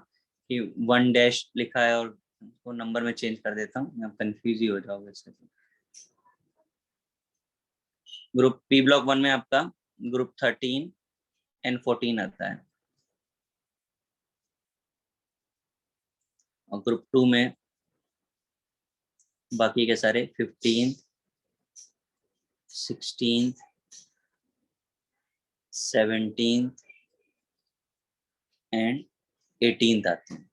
कि 1 डैश लिखा है और उसको नंबर में चेंज कर देता हूँ, आप कंफ्यूज ही हो जाओगे इससे। ग्रुप पी ब्लॉक 1 में आपका ग्रुप 13 एंड 14 आता है, और ग्रुप 2 में बाकी के सारे 15, 16, 17 एंड 18 आते हैं।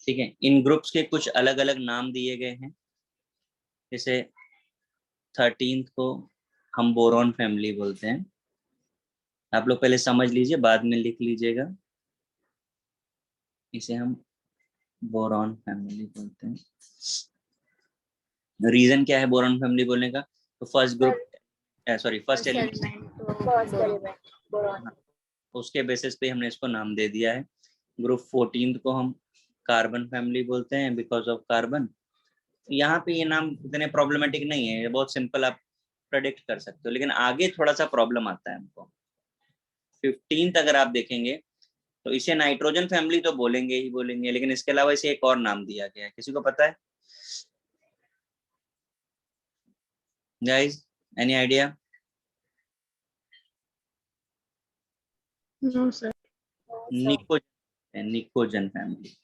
ठीक है, इन ग्रुप्स के कुछ अलग अलग नाम दिए गए हैं। जैसे 13 को हम बोरॉन फैमिली बोलते हैं, आप लोग पहले समझ लीजिए बाद में लिख लीजिएगा। इसे हम बोरॉन फैमिली बोलते हैं। रीजन क्या है बोरॉन फैमिली बोलने का? तो फर्स्ट एलिमेंट, उसके बेसिस पे हमने इसको नाम दे दिया है। ग्रुप 14 को हम कार्बन फैमिली बोलते हैं बिकॉज ऑफ कार्बन। यहाँ पे ये नाम इतने प्रॉब्लमेटिक नहीं है, ये बहुत सिंपल, आप प्रेडिक्ट कर सकते हो, लेकिन आगे थोड़ा सा प्रॉब्लम आता है हमको। 15th अगर आप देखेंगे तो इसे नाइट्रोजन फैमिली तो बोलेंगे ही बोलेंगे, लेकिन इसके अलावा इसे एक और नाम दिया गया है, किसी को पता है guys? Any idea?
No sir.
Nitrogen family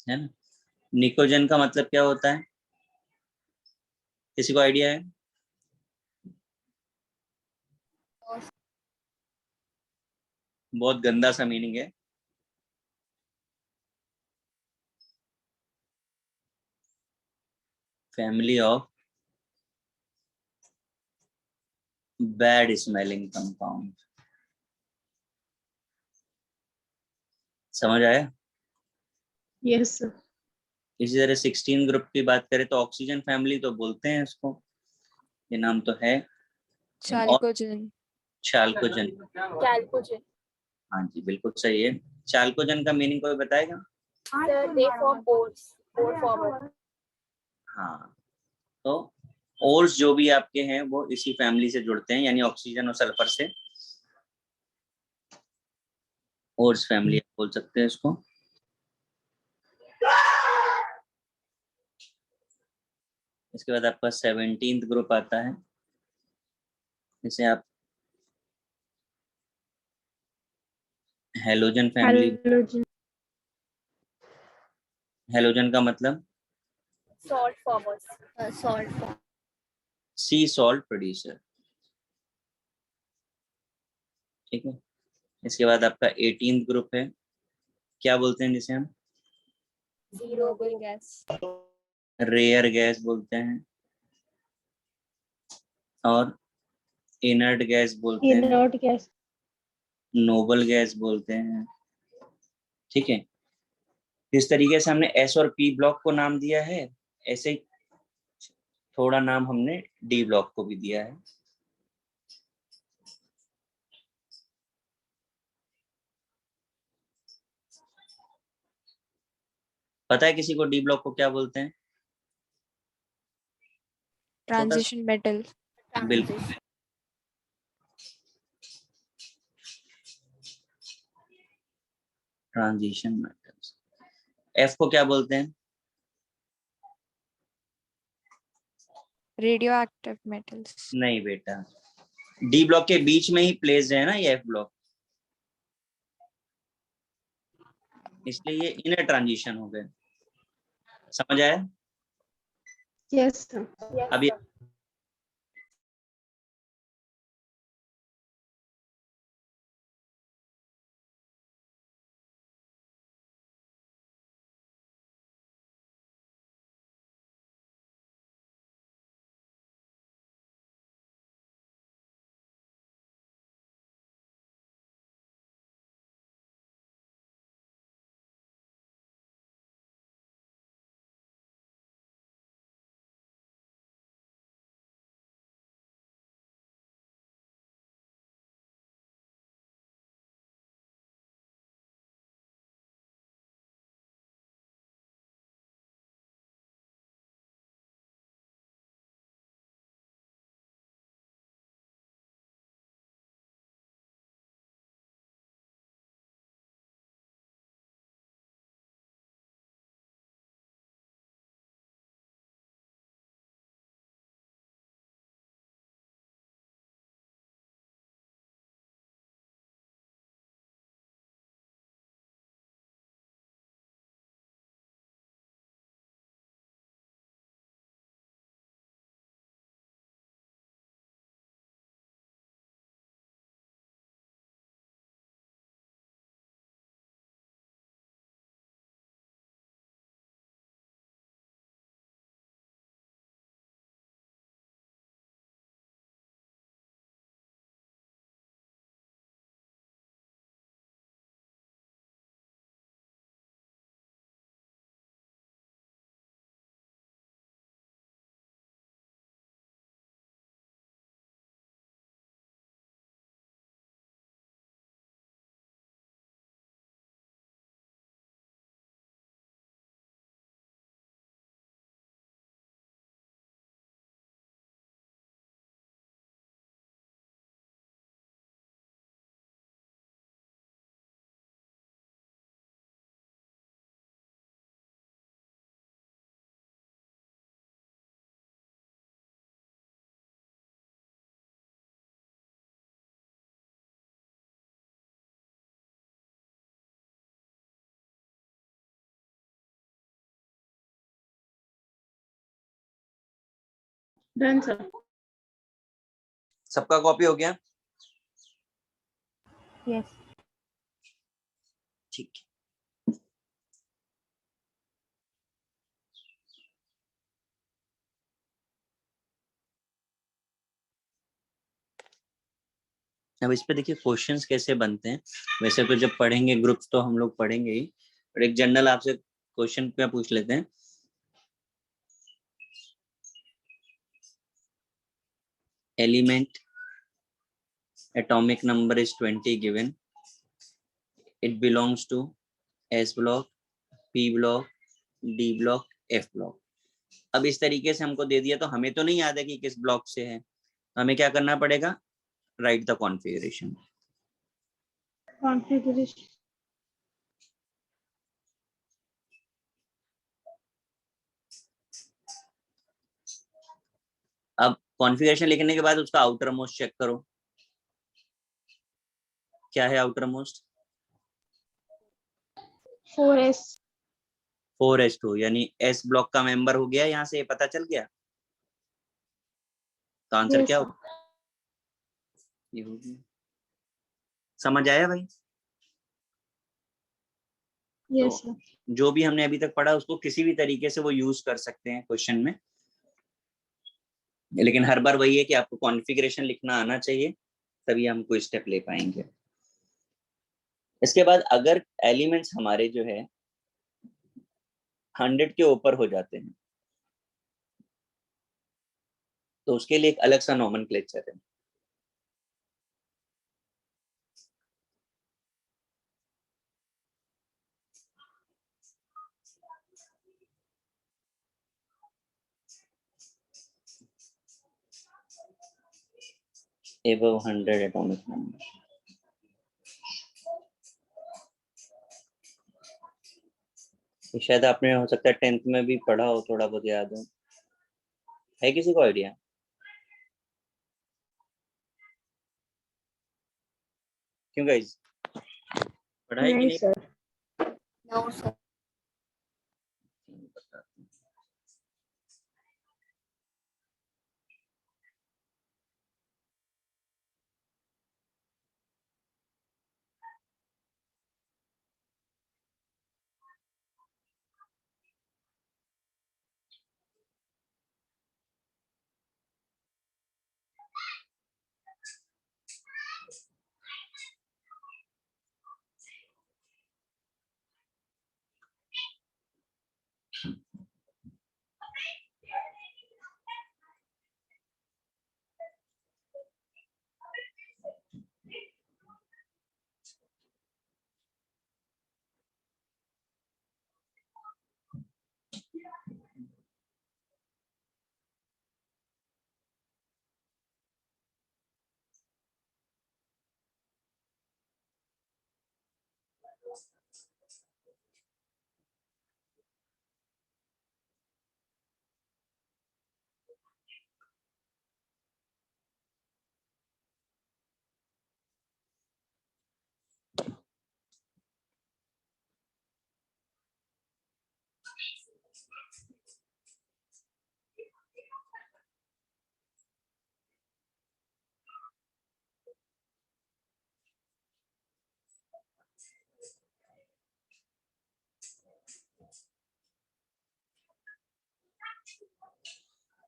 है ना। निकोजन का मतलब क्या होता है, किसी को आइडिया है? बहुत गंदा सा मीनिंग है। Family of bad smelling compound. समझ आया?
Yes sir.
इसी तरह 16 ग्रुप की बात करें तो ऑक्सीजन फैमिली तो बोलते हैं इसको, ये नाम तो है। और
चाल्कोजन।
चाल्कोजन,
Chalcogen.
हाँ जी बिल्कुल सही है। चाल्कोजन का मीनिंग कोई बताएगा?
Sir, they form pores. Pore former.
हाँ, तो ओर्स जो भी आपके हैं वो इसी फैमिली से जुड़ते हैं, यानी ऑक्सीजन और सल्फर से ओर्स फैमिली बोल सकते हैं इसको। इसके बाद आपका 17th ग्रुप आता है, जिसे आप हेलोजन फैमिली।
हाइड्रोजन।
हेलोजन का मतलब
Salt formers.
Salt.
सी सॉल्ट प्रोड्यूसर। ठीक है, इसके बाद आपका 18th ग्रुप है, क्या बोलते हैं जिसे हम?
Zero
noble gas.
Rare gas बोलते हैं, और इनर्ट गैस बोलते हैं,
इनर्ट गैस।
नोबल गैस बोलते हैं। ठीक है, इस तरीके से हमने एस और पी ब्लॉक को नाम दिया है, ऐसे ही थोड़ा नाम हमने डी ब्लॉक को भी दिया है। पता है किसी को डी ब्लॉक को क्या बोलते हैं?
Transition metal.
बिल्कुल। Transition metals. एफ को क्या बोलते हैं?
Radioactive metals.
नहीं बेटा, डी ब्लॉक के बीच में ही प्लेस्ड है ना ये एफ ब्लॉक, इसलिए ये इनर ट्रांजिशन हो गए। समझ आया?
Yes sir.
अभी
डन सर।
सबका कॉपी हो गया?
यस।
ठीक है। अब इस पे देखिए क्वेश्चंस कैसे बनते हैं। वैसे तो जब पढ़ेंगे ग्रुप्स तो हम लोग पढ़ेंगे ही, और एक जनरल आपसे क्वेश्चन क्या पूछ लेते हैं। Element atomic number is 20 given, it belongs to S block, P block, D block, F block। अब इस तरीके से हमको दे दिया तो हमें तो नहीं याद है कि किस ब्लॉक से है, हमें क्या करना पड़ेगा? Right the configuration.
कॉन्फ़िगरेशन।
अब कॉन्फ़िगरेशन लिखने के बाद उसका आउटर मोस्ट चेक करो, क्या है आउटर मोस्ट?
4s।
4s2, यानी S ब्लॉक का मेंबर हो गया, यहाँ से ये पता चल गया। तो आंसर क्या होगा? ये हो गया। समझ आया भाई?
Yes sir.
जो भी हमने अभी तक पढ़ा उसको किसी भी तरीके से वो यूज कर सकते हैं क्वेश्चन में, लेकिन हर बार वही है कि आपको कॉन्फ़िगरेशन लिखना आना चाहिए, तभी हम कोई स्टेप ले पाएंगे। इसके बाद अगर एलिमेंट्स हमारे जो है 100 के ऊपर हो जाते हैं तो उसके लिए एक अलग सा नोमेनक्लेचर है। above 100 atomic number. तो शायद आपने हो सकता है 10th में भी पढ़ा हो, थोड़ा बहुत याद हो। है किसी को आइडिया? क्यों गाइस, पढ़ा है कि
नहीं
नहीं?
सर।
No, sir.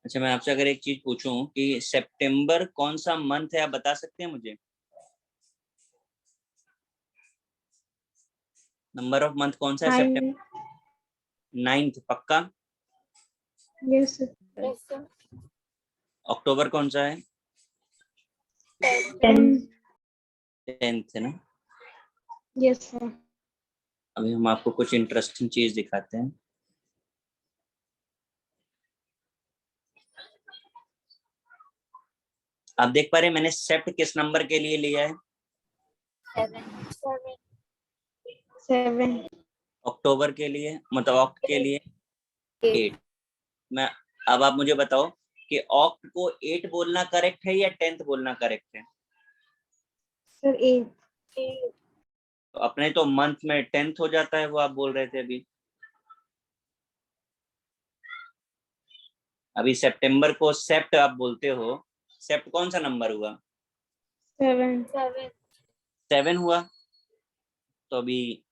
अच्छा, मैं आपसे अगर एक चीज पूछूं कि सितंबर कौन सा मंथ है, आप बता सकते हैं मुझे? नंबर ऑफ मंथ कौन सा है सितंबर? 9th पक्का?
Yes sir.
Yes, sir.
अक्टूबर कौन सा है?
10।
10th है ना?
Yes sir.
अभी हम आपको कुछ इंटरेस्टिंग चीज दिखाते हैं। आप देख पा रहे हैं मैंने सेप्ट किस नंबर के लिए लिया है?
7.
7।
अक्टूबर के लिए, मतलब ऑक्ट के लिए
8.
8। मैं अब आप मुझे बताओ कि ऑक्ट को 8 बोलना करेक्ट है या 10th बोलना करेक्ट है?
सर 8।
तो अपने तो मंथ में 10th हो जाता है, वो आप बोल रहे थे अभी। अभी सितंबर को सेप्ट आप बोलते हो, सेप्ट कौन सा नंबर हुआ?
7।
7 हुआ। तो अभी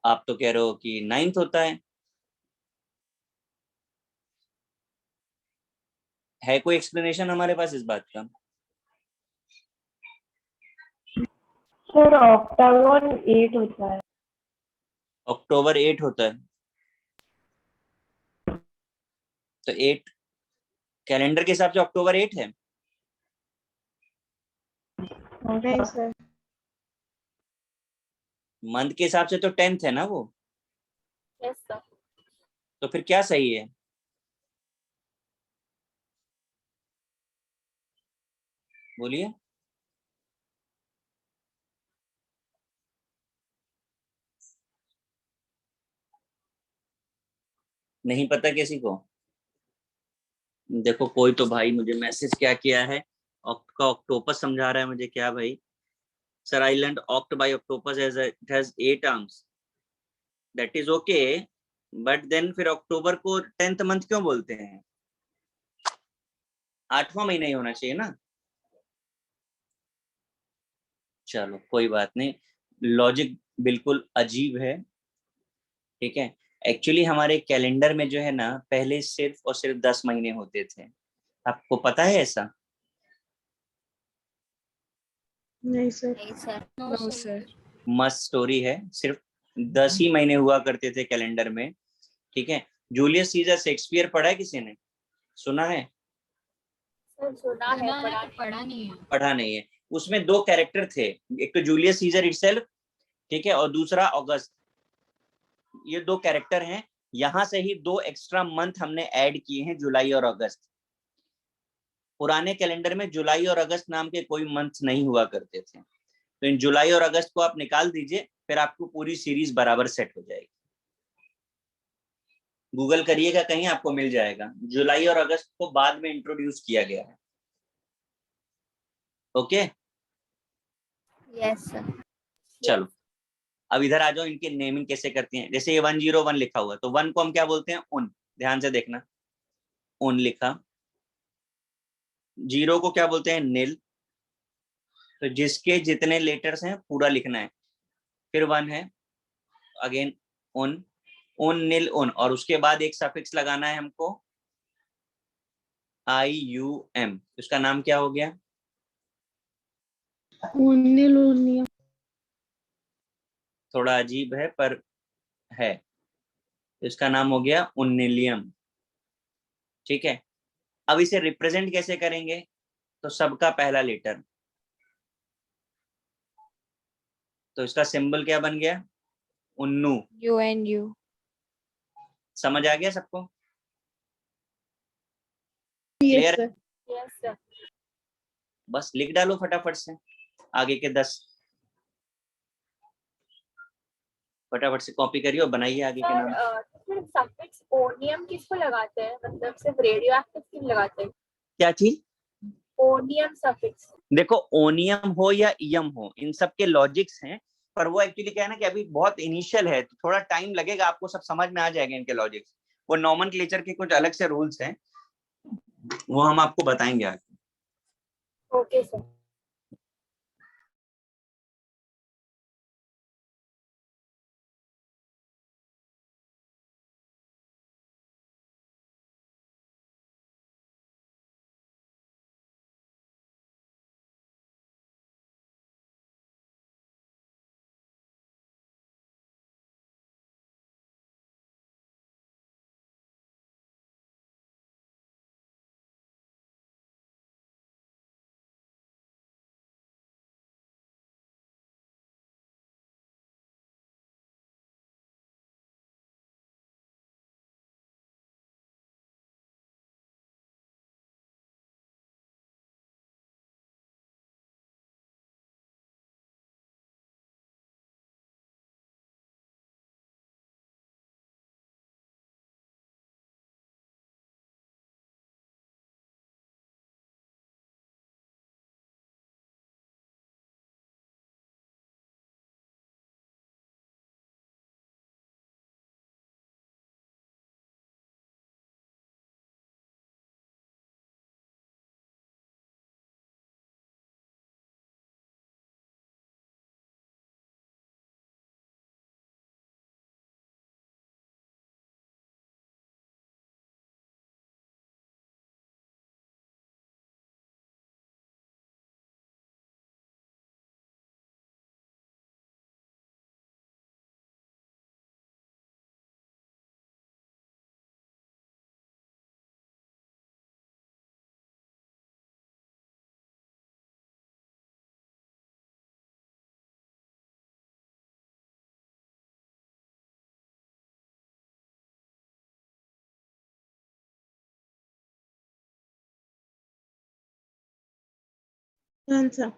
आप तो कह रहे हो कि 9th होता है कोई एक्सप्लेनेशन हमारे पास इस बात का?
सर ऑक्टागोन 8 होता है।
अक्टूबर 8 होता है। तो 8 कैलेंडर के हिसाब से अक्टूबर 8 है।
नहीं सर।
मंथ के हिसाब से तो 10th है ना वो।
Yes, sir.
तो फिर क्या सही है? बोलिए। नहीं पता किसी को? देखो कोई तो भाई मुझे मैसेज क्या किया है, ऑक्ट का ऑक्टोपस समझा रहा है मुझे। क्या भाई? Sir I learned oct by octopus as it has 8 arms. That is okay, but then फिर अक्टूबर को 10th मंथ क्यों बोलते हैं? 8वां महीना ही होना चाहिए ना। चलो कोई बात नहीं, लॉजिक बिल्कुल अजीब है। ठीक है, एक्चुअली हमारे कैलेंडर में जो है ना, पहले सिर्फ और सिर्फ 10 महीने होते थे। आपको पता है ऐसा?
नहीं सर।
नहीं, sir.
No sir.
मस्त स्टोरी है, सिर्फ 10 ही महीने हुआ करते थे कैलेंडर में। ठीक है, जूलियस सीजर शेक्सपियर पढ़ा है किसी ने? सुना है?
Sir, सुना है, पढ़ा नहीं है.
पढ़ा नहीं है। उसमें 2 कैरेक्टर थे, एक तो जूलियस सीजर इटसेल्फ, ठीक है, और दूसरा ऑगस्ट। ये 2 कैरेक्टर हैं। यहां से ही 2 एक्स्ट्रा मंथ हमने ऐड किए हैं, जुलाई और अगस्त। पुराने कैलेंडर में जुलाई और अगस्त नाम के कोई मंथ नहीं हुआ करते थे, तो इन जुलाई और अगस्त को आप निकाल दीजिए, फिर आपको पूरी सीरीज बराबर सेट हो जाएगी। गूगल करिएगा, कहीं आपको मिल जाएगा। जुलाई और अगस्त को बाद में इंट्रोड्यूस किया गया है। Okay,
yes sir.
चलो अब इधर आ जाओ, इनकी नेमिंग कैसे करती हैं। जैसे ये 101 लिखा हुआ, तो 1 को हम क्या बोलते हैं? उन। ध्यान से देखना, उन लिखा। 0 को क्या बोलते हैं? नील। तो जिसके जितने लेटर्स हैं पूरा लिखना है। फिर 1 है, अगेन उन, उन नील उन, और उसके बाद एक सफिक्स लगाना है हमको, IUM। उसका नाम क्या हो गया?
उन्नीलूनियम।
थोड़ा अजीब है पर है, इसका नाम हो गया उन्नीलियम। ठीक है, अब इसे रिप्रेजेंट कैसे करेंगे? तो सबका पहला लेटर, तो इसका सिंबल क्या बन गया? उन्नू।
UNU।
समझ आ गया सबको?
Yes
clear?
Sir.
Yes, sir.
बस लिख डालो फटाफट से आगे के 10, फटाफट से कॉपी करिए और बनाइए आगे के नाम।
फिर सफिक्स ओनियम किसको लगाते हैं? मतलब सिर्फ रेडियो एक्टिव क्यों लगाते हैं?
क्या चीज?
ओनियम सफिक्स।
देखो, ओनियम हो या इयम हो, इन सब के लॉजिक्स हैं, पर वो एक्चुअली क्या है ना कि अभी बहुत इनिशियल है, तो थोड़ा टाइम लगेगा, आपको सब समझ में आ जाएगा इनके लॉजिक्स। वो नॉमेनक्लेचर के कुछ अलग से रूल्स हैं, वो हम आपको बताएंगे आगे।
Okay sir.
Answer.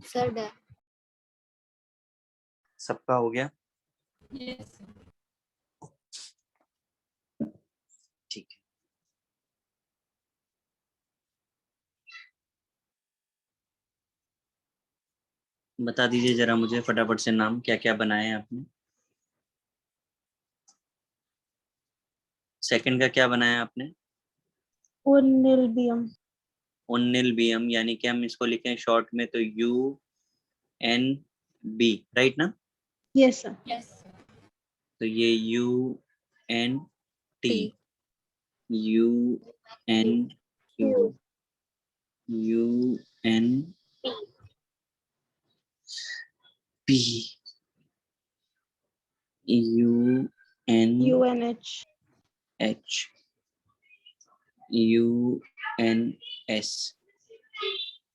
Sir done.
सबका हो गया? ठीक है, बता दीजिए जरा मुझे फटाफट से नाम क्या क्या बनाए हैं आपने। सेकंड का क्या बनाया आपने?
उनिलबियम।
उनिलबियम, यानी कि हम इसको लिखें शॉर्ट में तो UNB, राइट ना?
Yes sir.
तो ये UNT,
T.
UNQ, UNP, UNH,
UNH,
UNS,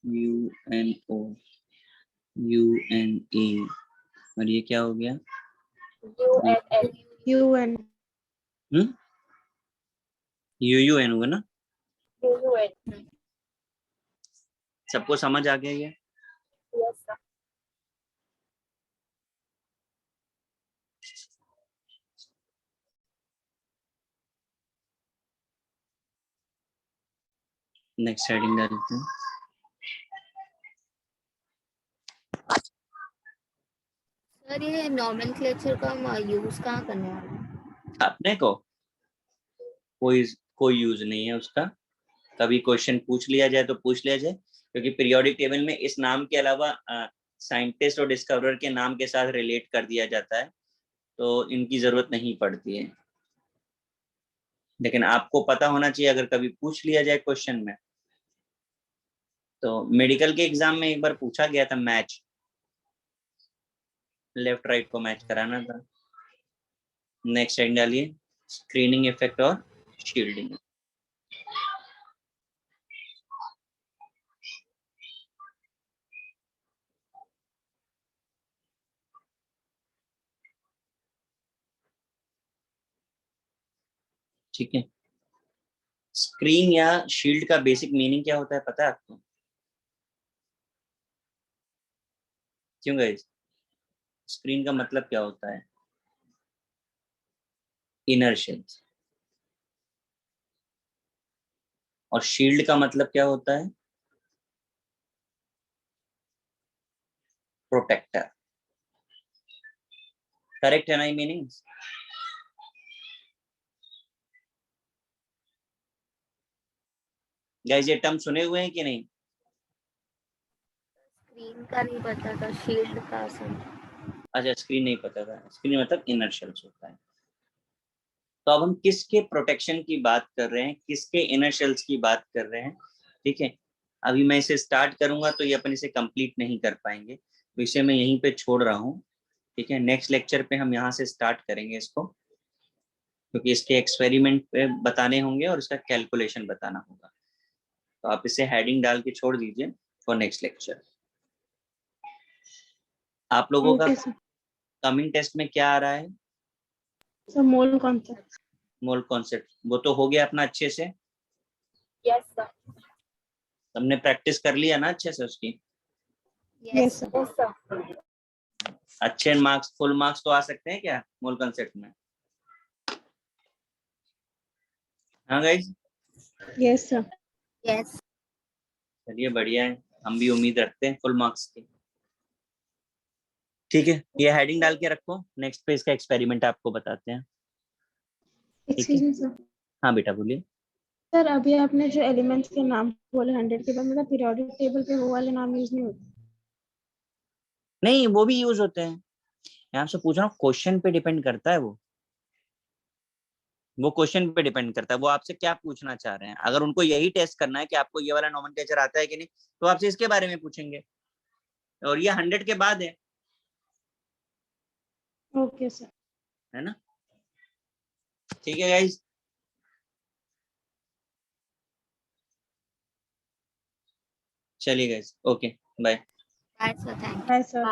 UNO, UNE, और ये क्या हो गया?
UN,
UUN हुआ ना? सबको समझ आ गया ये? नेक्स्ट हेडिंग डालते हैं।
सर ये नॉमेनक्लेचर का हम यूज कहाँ करने वाले हैं?
अपने को कोई यूज नहीं है उसका। कभी क्वेश्चन पूछ लिया जाए तो पूछ लिया जाए, क्योंकि पीरियोडिक टेबल में इस नाम के अलावा साइंटिस्ट और डिस्कवरर के नाम के साथ रिलेट कर दिया जाता है, तो इनकी जरूरत नहीं पड़ती है। लेकिन आपको पता होना चाहिए अगर कभी पूछ लिया जाए क्वेश्चन में। तो मेडिकल के एग्जाम में एक बार पूछा गया था, मैच, लेफ्ट राइट को मैच कराना था। नेक्स्ट हेडिंग डालिए, स्क्रीनिंग इफेक्ट और शील्डिंग। ठीक है, स्क्रीन या शील्ड का बेसिक मीनिंग क्या होता है पता है आपको? क्यों गाइस? स्क्रीन का मतलब क्या होता है? Inner shells. और शील्ड का मतलब क्या होता है? प्रोटेक्टर। करेक्ट है ना ये मीनिंग? गाइस ये टर्म सुने हुए हैं कि नहीं?
स्क्रीन का नहीं पता था, शील्ड का सर।
अच्छा, स्क्रीन नहीं पता था। स्क्रीन मतलब इनर शेल्स होता है। तो अब हम किसके प्रोटेक्शन की बात कर रहे हैं, किसके इनर शेल्स की बात कर रहे हैं? ठीक है, अभी मैं इसे स्टार्ट करूंगा तो ये अपन इसे कंप्लीट नहीं कर पाएंगे, तो इसे मैं यहीं पे छोड़ रहा हूँ। ठीक है, नेक्स्ट लेक्चर पे हम यहाँ से स्टार्ट करेंगे इसको, क्योंकि इसके एक्सपेरिमेंट पे बताने होंगे और इसका कैलकुलेशन बताना होगा। तो आप इसे हेडिंग डाल के छोड़ दीजिए फॉर नेक्स्ट लेक्चर। आप लोगों का
ओके सर।
कमिंग टेस्ट में क्या आ रहा है?
Sir mole concept.
Mole concept, वो तो हो गया अपना अच्छे से?
Yes, sir.
हमने प्रैक्टिस कर लिया ना अच्छे से उसकी?
Yes sir.
Yes, sir.
अच्छे मार्क्स, फुल मार्क्स तो आ सकते हैं क्या मोल कॉन्सेप्ट में? हाँ गाइस?
Yes sir.
यस।
चलिए बढ़िया है, हम भी उम्मीद रखते हैं फुल मार्क्स की। ठीक है, ये हेडिंग डाल के रखो, नेक्स्ट पे इसका एक्सपेरिमेंट आपको बताते हैं।
Excuse me sir.
हाँ बेटा बोलिए।
सर अभी आपने जो एलिमेंट्स के नाम बोले 100 के बाद, मतलब पीरियोडिक टेबल पे वो वाले नाम यूज नहीं होते?
नहीं, वो भी यूज होते हैं। मैं आपसे पूछ रहा हूँ, क्वेश्चन पे डिपेंड करता है वो क्वेश्चन पे डिपेंड करता है, वो आपसे क्या पूछना चाह रहे हैं। अगर उनको यही टेस्ट करना है कि आपको ये वाला नोमेनक्लेचर आता है कि नहीं, तो आपसे इसके बारे में पूछेंगे, और ये 100 के बाद है
ओके सर।
है ना? ठीक है गाइस, चलिए guys, okay bye.
Bye sir, thank you.
Bye sir.